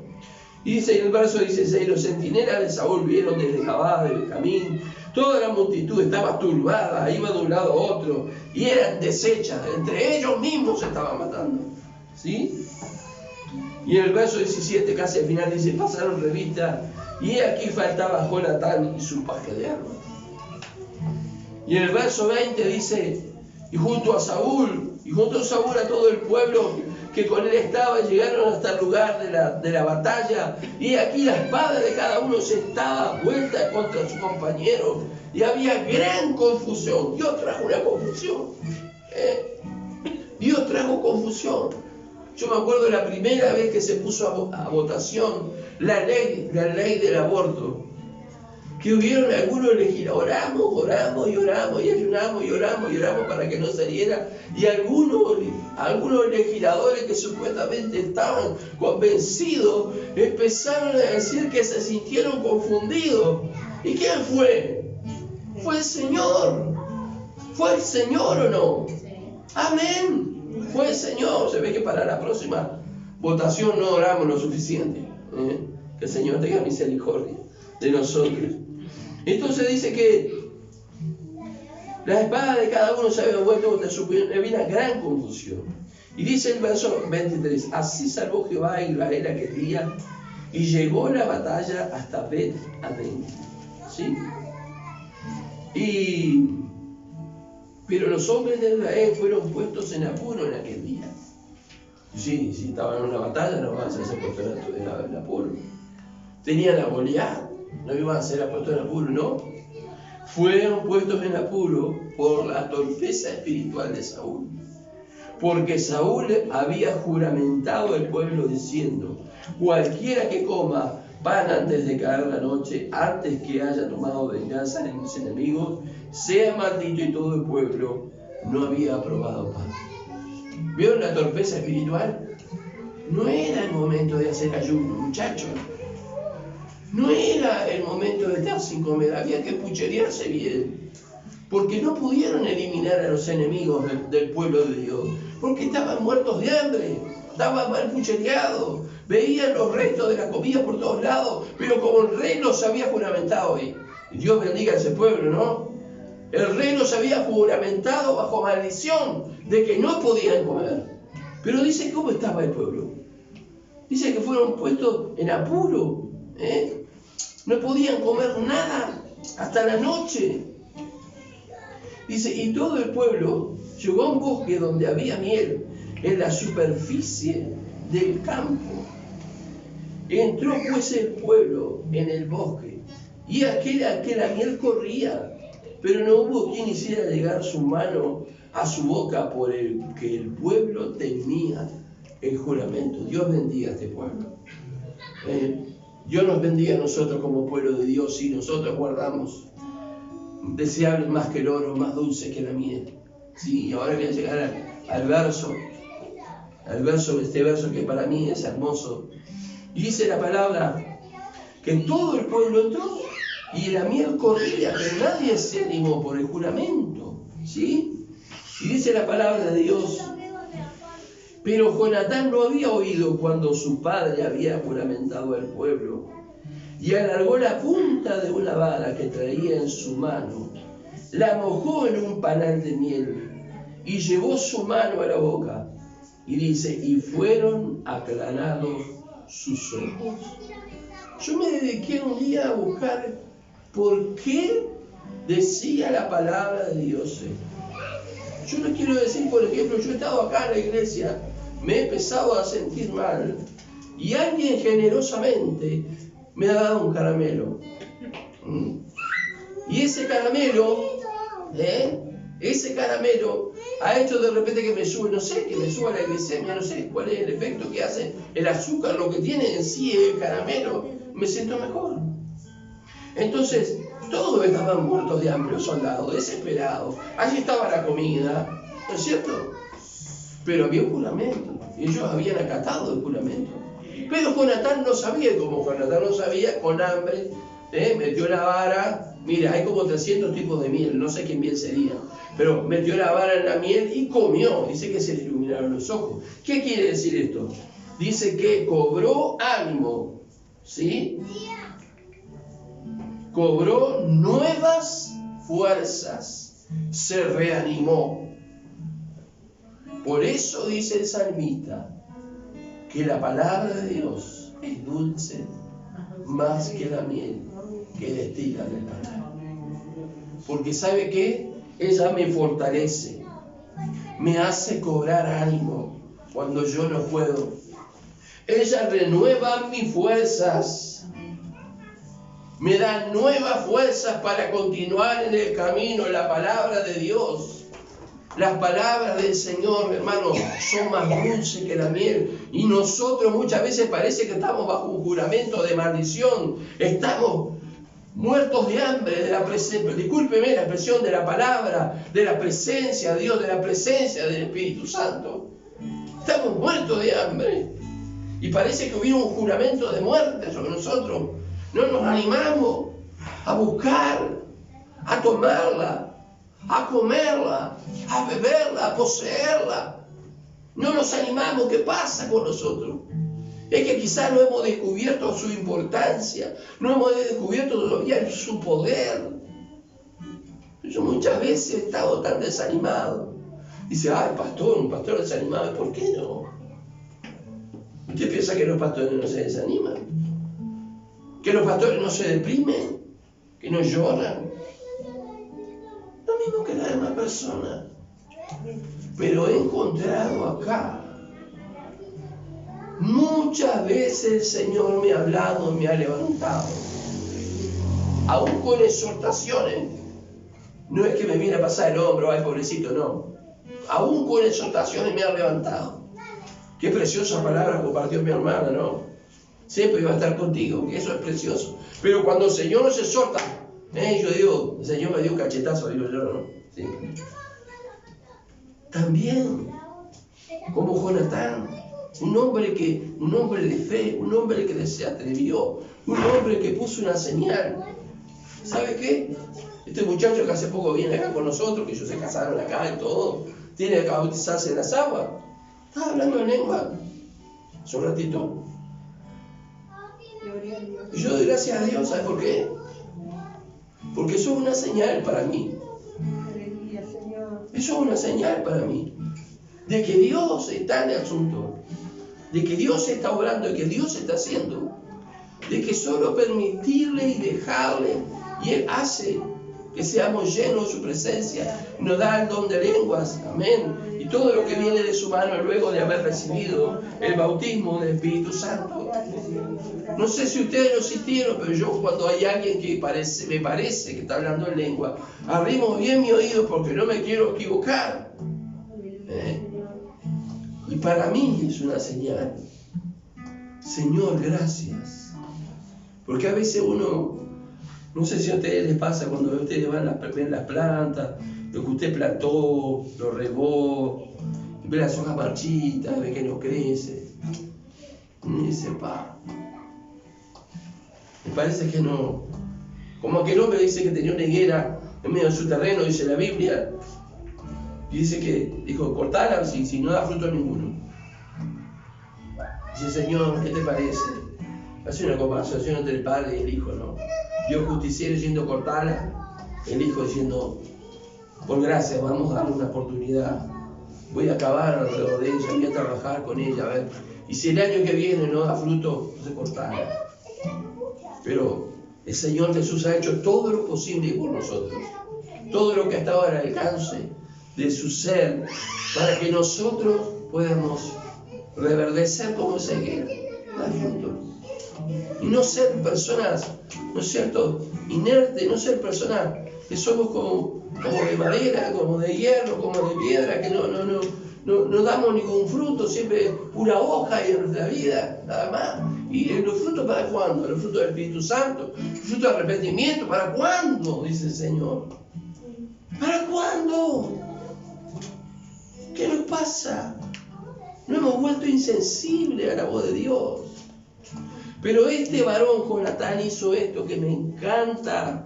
Y dice en el verso 16, los centinelas de Saúl vieron desde Gabá de Benjamín, toda la multitud estaba turbada, iba de un lado a otro, y eran deshechas, entre ellos mismos se estaban matando. ¿Sí? Y en el verso 17, casi al final, dice, pasaron revista, y aquí faltaba Jonatán y su paje de armas. Y en el verso 20 dice, y junto a Saúl a todo el pueblo que con él estaba, llegaron hasta el lugar de la batalla, y aquí la espada de cada uno se estaba vuelta contra su compañero, y había gran confusión. Dios trajo una confusión. Dios trajo confusión. Yo me acuerdo la primera vez que se puso a votación la ley del aborto, que hubieron algunos legisladores, oramos y ayunamos para que no saliera, y algunos legisladores que supuestamente estaban convencidos empezaron a decir que se sintieron confundidos. ¿Y quién fue? Fue el Señor. ¿Fue el Señor o no? Amén. Fue el Señor. Se ve que para la próxima votación no oramos lo suficiente. Que el Señor tenga misericordia de nosotros. Entonces dice que la espada de cada uno se había vuelto contra su puño. Había una gran confusión. Y dice el verso 23, así salvó Jehová a Israel aquel día, y llegó la batalla hasta Bet-Aven. ¿Sí? Pero los hombres de Israel fueron puestos en apuro en aquel día. Sí, si estaban en una batalla no van a ser puestos en apuro. Tenían a Goliat, no iban a ser puestos en apuro, no. Fueron puestos en apuro por la torpeza espiritual de Saúl. Porque Saúl había juramentado al pueblo diciendo, cualquiera que coma pan antes de caer la noche, antes que haya tomado venganza de mis enemigos, sea maldito, y todo el pueblo no había aprobado pan. ¿Vieron la torpeza espiritual? No era el momento de hacer ayuno, muchachos. No era el momento de estar sin comer, había que pucherearse bien. Porque no pudieron eliminar a los enemigos del pueblo de Dios, porque estaban muertos de hambre, estaban mal puchereados, veían los restos de la comida por todos lados, pero como el rey los había juramentado hoy, y Dios bendiga a ese pueblo, ¿no? El rey los había juramentado bajo maldición de que no podían comer. Pero dice, ¿cómo estaba el pueblo? Dice que fueron puestos en apuro, no podían comer nada hasta la noche. Dice, y todo el pueblo llegó a un bosque donde había miel en la superficie del campo. Entró pues el pueblo en el bosque, y que la miel corría, pero no hubo quien hiciera llegar su mano a su boca, por el que el pueblo temía el juramento. Dios bendiga a este pueblo. Dios nos bendiga a nosotros como pueblo de Dios, y nosotros guardamos deseable más que el oro, más dulce que la miel. Sí, y ahora voy a llegar al verso de este verso que para mí es hermoso. Y dice la palabra que todo el pueblo entró y la miel corría, pero nadie se animó por el juramento. ¿Sí? Y dice la palabra de Dios, pero Jonatán no había oído cuando su padre había juramentado al pueblo, y alargó la punta de una vara que traía en su mano, la mojó en un panal de miel, y llevó su mano a la boca. Y dice, y fueron aclarados sus ojos. Yo me dediqué un día a buscar por qué decía la palabra de Dios. Yo les quiero decir, por ejemplo, yo he estado acá en la iglesia, me he empezado a sentir mal y alguien generosamente me ha dado un caramelo. Y ese caramelo ha hecho de repente que me sube, no sé, que me suba la glicemia, no sé cuál es el efecto que hace el azúcar, lo que tiene en sí el caramelo, me siento mejor. Entonces, todos estaban muertos de hambre, los soldados, desesperados. Allí estaba la comida, ¿no es cierto? Pero había un juramento, ellos habían acatado el juramento. Pero Jonatán no sabía, y como Jonatán no sabía, con hambre, metió la vara. Mira, hay como 300 tipos de miel, no sé qué miel sería, pero metió la vara en la miel y comió. Dice que se le iluminaron los ojos. ¿Qué quiere decir esto? Dice que cobró ánimo, ¿sí? Cobró nuevas fuerzas, se reanimó. Por eso dice el salmista que la palabra de Dios es dulce más que la miel que destila del paladar. Porque ¿sabe qué? Ella me fortalece, me hace cobrar ánimo cuando yo no puedo. Ella renueva mis fuerzas, me da nuevas fuerzas para continuar en el camino. La palabra de Dios, las palabras del Señor, hermano, son más dulces que la miel. Y nosotros muchas veces parece que estamos bajo un juramento de maldición. Estamos muertos de hambre, de la presencia, discúlpeme la expresión, de la palabra, de la presencia de Dios, de la presencia del Espíritu Santo. Estamos muertos de hambre. Y parece que hubiera un juramento de muerte sobre nosotros. No nos animamos a buscar, a tomarla, a comerla, a beberla, a poseerla. No nos animamos. ¿Qué pasa con nosotros? Es que quizás no hemos descubierto su importancia, no hemos descubierto todavía su poder. Yo muchas veces he estado tan desanimado. Dice, ay, pastor, un pastor desanimado. ¿Por qué no? ¿Usted piensa que los pastores no se desaniman? ¿Que los pastores no se deprimen? ¿Que no lloran? Lo mismo que las demás personas. Pero he encontrado acá, muchas veces el Señor me ha hablado, me ha levantado, aún con exhortaciones. No es que me viene a pasar el hombro, ay pobrecito, no. Aún con exhortaciones me ha levantado. Qué preciosa palabra compartió mi hermana, ¿no? Siempre iba a estar contigo, que eso es precioso. Pero cuando el Señor nos exhorta, yo digo, el Señor me dio un cachetazo, digo yo, ¿no? Sí. También, como Jonatán, un hombre de fe, un hombre que se atrevió, un hombre que puso una señal. ¿Sabe qué? Este muchacho que hace poco viene acá con nosotros, que ellos se casaron acá y todo, tiene que bautizarse en las aguas. Estaba hablando en lengua hace un ratito. Y yo doy gracias a Dios, ¿sabes por qué? Porque eso es una señal para mí. Eso es una señal para mí. De que Dios está en el asunto. De que Dios está obrando, de que Dios está haciendo. De que solo permitirle y dejarle, y Él hace que seamos llenos de su presencia. Nos da el don de lenguas. Amén. Y todo lo que viene de su mano luego de haber recibido el bautismo del Espíritu Santo. No sé si ustedes lo sintieron, pero yo cuando hay alguien que me parece que está hablando en lengua, arrimo bien mi oído porque no me quiero equivocar. Y para mí es una señal. Señor, gracias. Porque a veces uno, no sé si a ustedes les pasa cuando ustedes ven las plantas, lo que usted plantó, lo regó, ve las hojas marchitas, ve que no crece. Y dice, me parece que no. Como aquel hombre dice que tenía una higuera en medio de su terreno, dice la Biblia, y dice que, dijo, cortala si no da fruto ninguno. Dice, Señor, ¿qué te parece? Hace una conversación entre el padre y el hijo, ¿no? Dios justiciero diciendo cortala, el hijo diciendo, por gracia, vamos a darle una oportunidad. voy a acabar alrededor de ella, voy a trabajar con ella, a ver. Y si el año que viene no da fruto, no se cortará. Pero el Señor Jesús ha hecho todo lo posible por nosotros, todo lo que ha estado al alcance de su ser, para que nosotros podamos reverdecer como esa higuera, dar fruto. Y no ser personas, ¿no es cierto?, inertes, no ser personas que somos como de madera, como de hierro, como de piedra, que no damos ningún fruto, siempre pura hoja en nuestra vida, nada más. ¿Y los frutos para cuándo? Los frutos del Espíritu Santo, los frutos del arrepentimiento, ¿para cuándo? Dice el Señor. ¿Para cuándo? ¿Qué nos pasa? No hemos vuelto insensibles a la voz de Dios. Pero este varón Jonatán hizo esto que me encanta.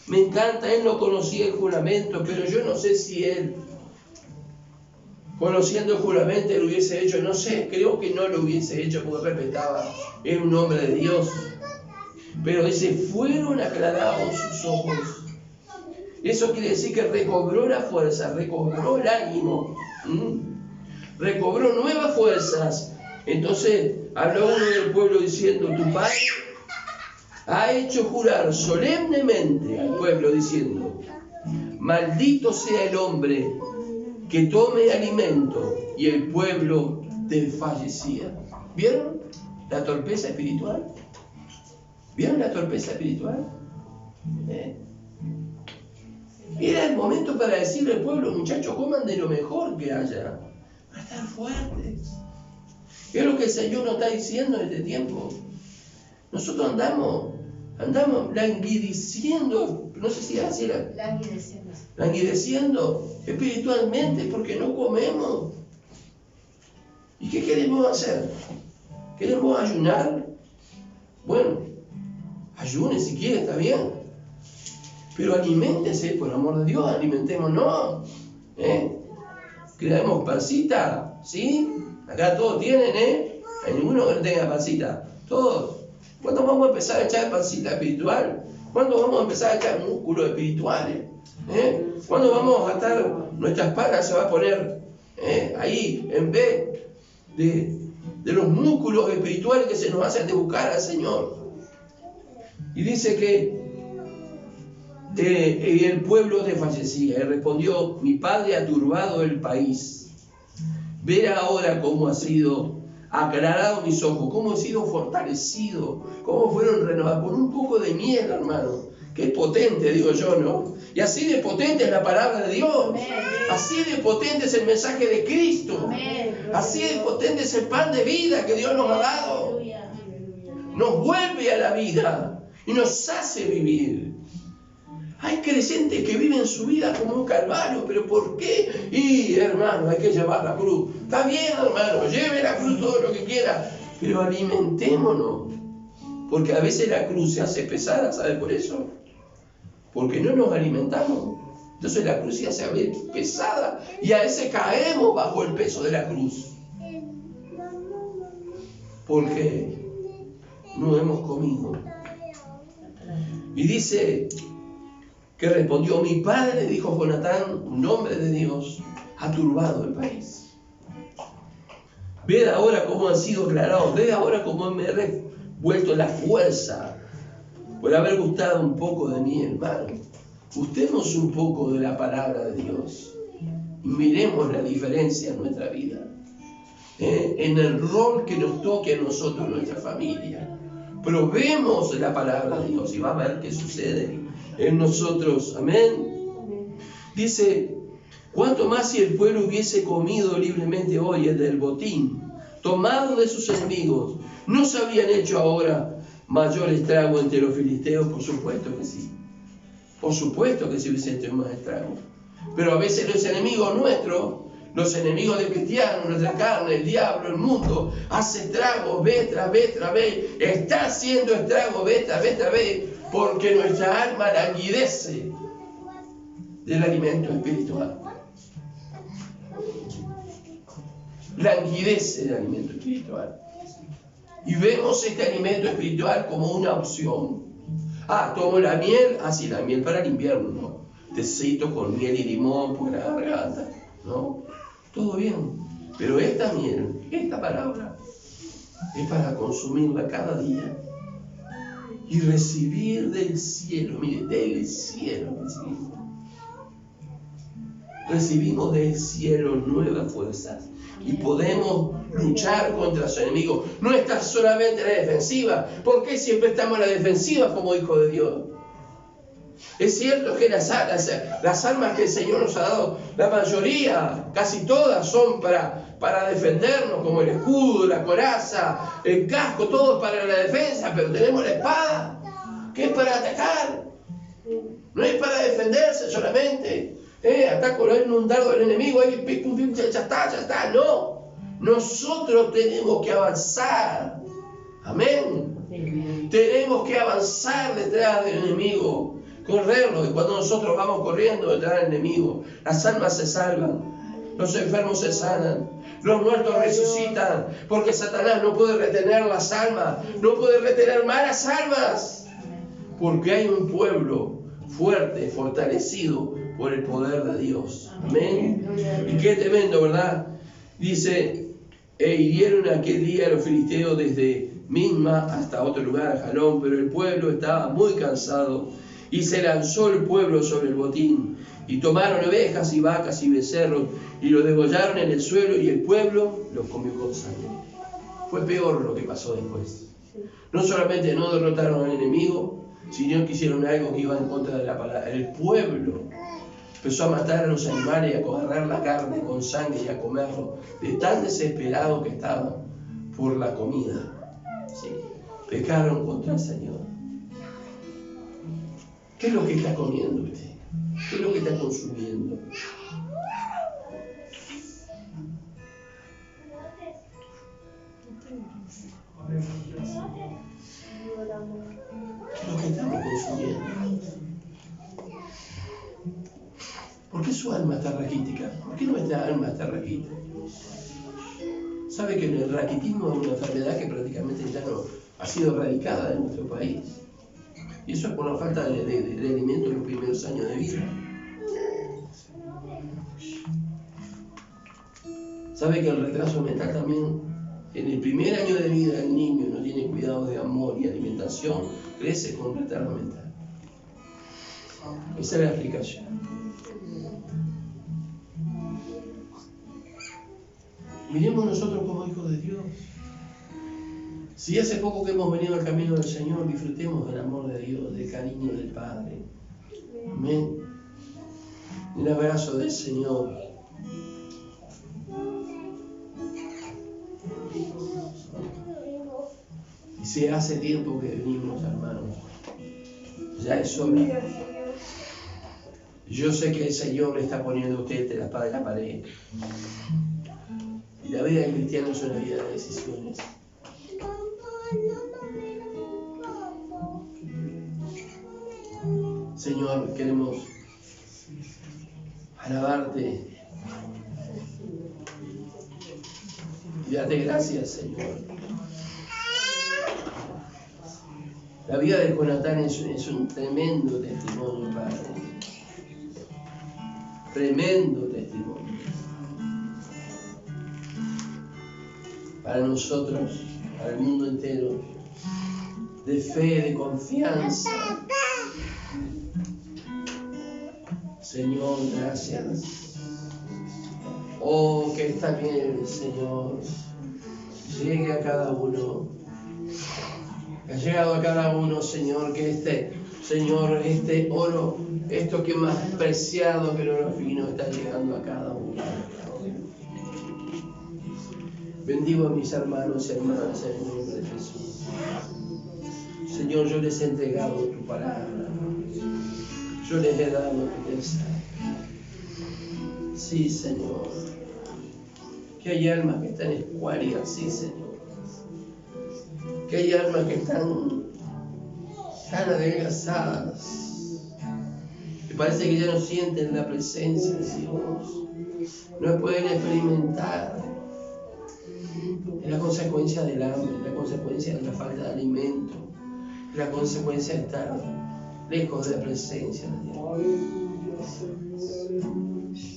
Me encanta, él no conocía el juramento, pero yo no sé si él, conociendo el juramento, lo hubiese hecho. No sé, creo que no lo hubiese hecho porque respetaba, era un hombre de Dios. Pero dice, fueron aclarados sus ojos. Eso quiere decir que recobró la fuerza, recobró el ánimo, recobró nuevas fuerzas. Entonces habló uno del pueblo diciendo, tu padre ha hecho jurar solemnemente al pueblo diciendo, maldito sea el hombre que tome alimento, y el pueblo desfallecía. ¿Vieron la torpeza espiritual? ¿Vieron la torpeza espiritual? Era el momento para decirle al pueblo, muchachos, coman de lo mejor que haya, para estar fuertes. Es lo que el Señor nos está diciendo en este tiempo. Nosotros andamos languideciendo, no sé si así era, languideciendo espiritualmente porque no comemos. ¿Y qué queremos hacer? ¿Queremos ayunar? Bueno, ayune si quiere, está bien. Pero aliméntese, por amor de Dios, alimentémonos. Creamos pancita, ¿sí? Acá todos tienen, Hay ninguno que no tenga pancita. Todos. ¿Cuándo vamos a empezar a echar pancita espiritual? ¿Cuándo vamos a empezar a echar músculos espirituales? ¿Cuándo vamos a estar, nuestra espalda se va a poner ahí, en vez de los músculos espirituales que se nos hacen de buscar al Señor? Y dice que el pueblo desfallecía. Y respondió, mi padre ha turbado el país. Ver ahora cómo ha sido aclarado mis ojos, cómo he sido fortalecido, cómo fueron renovados por un poco de miel, hermano. Que es potente, digo yo, ¿no? Y así de potente es la palabra de Dios. Así de potente es el mensaje de Cristo. Así de potente es el pan de vida que Dios nos ha dado. Nos vuelve a la vida y nos hace vivir. Hay creyentes que viven su vida como un calvario, pero ¿por qué? Y hermano, hay que llevar la cruz. Está bien, hermano, lleve la cruz todo lo que quiera, pero alimentémonos. Porque a veces la cruz se hace pesada, ¿sabe por eso? Porque no nos alimentamos. Entonces la cruz se hace pesada y a veces caemos bajo el peso de la cruz. Porque no hemos comido. Y dice que respondió, mi padre, dijo Jonatán, un hombre de Dios, ha turbado el país. Ved ahora cómo han sido aclarados, ved ahora cómo me he revuelto la fuerza por haber gustado un poco de mí, hermano. Gustemos un poco de la palabra de Dios y miremos la diferencia en nuestra vida, en el rol que nos toque a nosotros, nuestra familia. Probemos la palabra de Dios y va a ver qué sucede en nosotros. Amén. Dice, cuánto más si el pueblo hubiese comido libremente hoy el del botín, tomado de sus enemigos, ¿no se habrían hecho ahora mayor estrago entre los filisteos? Por supuesto que sí. Por supuesto que se hubiese hecho más estrago. Pero a veces los enemigos nuestros, los enemigos del cristiano, nuestra carne, el diablo, el mundo, hace estragos vez tras vez tras vez. Está haciendo estragos vez tras vez, porque nuestra alma languidece del alimento espiritual. Languidece del alimento espiritual. Y vemos este alimento espiritual como una opción. Tomo la miel, sí, la miel para el invierno, ¿no? Tecito con miel y limón por la garganta, ¿no? todo bien. Pero esta miel, esta palabra, es para consumirla cada día y recibir del cielo. Mire, del cielo recibimos del cielo nuevas fuerzas y podemos luchar contra su enemigo. No estar solamente en la defensiva. ¿Por qué siempre estamos en la defensiva como hijos de Dios? Es cierto que las armas que el Señor nos ha dado, la mayoría, casi todas, son para defendernos, como el escudo, la coraza, el casco, todo es para la defensa, pero tenemos la espada, que es para atacar. No es para defenderse solamente. Ataco un dardo del enemigo, ya está. No. Nosotros tenemos que avanzar. Amén. Tenemos que avanzar detrás del enemigo. Correrlo. Y cuando nosotros vamos corriendo detrás del enemigo, las almas se salvan. Los enfermos se sanan. Los muertos resucitan. Porque Satanás no puede retener las almas. No puede retener malas almas. Porque hay un pueblo fuerte, fortalecido por el poder de Dios. Amén. Y qué tremendo, ¿verdad? Dice, hirieron aquel día a los filisteos desde Misma hasta otro lugar, Jalón, pero el pueblo estaba muy cansado y se lanzó el pueblo sobre el botín y tomaron ovejas y vacas y becerros y los degollaron en el suelo y el pueblo los comió con sangre. Fue peor lo que pasó después. No solamente no derrotaron al enemigo, sino que hicieron algo que iba en contra de la palabra. El pueblo empezó a matar a los animales y a agarrar la carne con sangre y a comerlo, de tan desesperados que estaban por la comida. Sí. Pecaron contra el Señor. ¿Qué es lo que está comiendo usted? ¿Qué es lo que está consumiendo? ¿Qué es lo que estamos consumiendo? ¿Por qué su alma está raquítica? ¿Por qué nuestra alma está raquítica? ¿Sabe que el raquitismo es una enfermedad que prácticamente ya no ha sido erradicada en nuestro país? Y eso es por la falta de alimento en los primeros años de vida. ¿Sabe que el retraso mental también, en el primer año de vida del niño no tiene cuidados de amor y alimentación, crece con retraso mental? Esa es la explicación. Miremos nosotros como hijos de Dios. Si hace poco que hemos venido al camino del Señor, disfrutemos del amor de Dios, del cariño del Padre. Amén. El abrazo del Señor. Y si hace tiempo que venimos, hermanos, ya es hora. Yo sé que el Señor le está poniendo a usted entre la espada y la pared. Y la vida del cristiano es una vida de decisiones. Señor, queremos alabarte y darte gracias, Señor. La vida de Jonatán es un tremendo testimonio, Padre. Tremendo testimonio. Para nosotros, para el mundo entero, de fe, de confianza. Señor, gracias. Oh, que esta miel, Señor, llegue a cada uno. Ha llegado a cada uno, Señor, que Señor, este oro, esto que es más preciado que el oro fino, está llegando a cada uno. Bendigo a mis hermanos y hermanas en el nombre de Jesús. Señor, yo les he entregado tu palabra. Yo les he dado tu mensaje. Sí, Señor. Que hay almas que están escuálidas, sí, Señor. Que hay almas que están tan adelgazadas, que parece que ya no sienten la presencia de Dios. No pueden experimentar. Es la consecuencia del hambre, es la consecuencia de la falta de alimento, es la consecuencia de estar lejos de la presencia de Dios.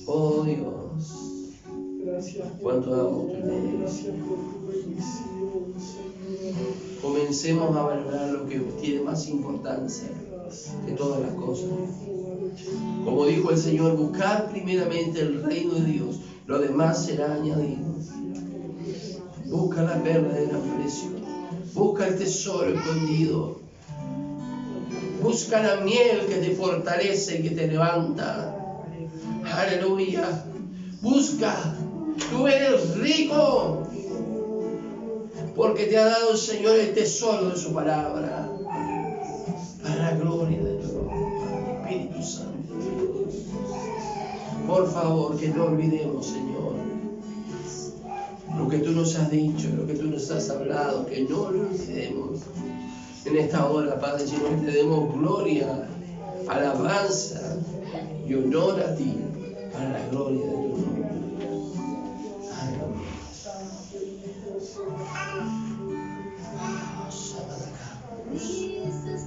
Oh Dios, Cuánto damos tu nombre. Comencemos a valorar lo que tiene más importancia que todas las cosas. Como dijo el Señor, buscar primeramente el reino de Dios, lo demás será añadido. Busca la perla de gran precio, busca el tesoro escondido, busca la miel que te fortalece y que te levanta. Aleluya. Busca, tú eres rico, porque te ha dado el Señor el tesoro de su palabra, para la gloria de Dios, Espíritu Santo. Por favor, que no olvidemos, Señor, lo que tú nos has dicho, lo que tú nos has hablado, que no lo olvidemos. En esta hora, Padre, Señor, te demos gloria, alabanza y honor a ti, para la gloria de tu nombre. Aleluya.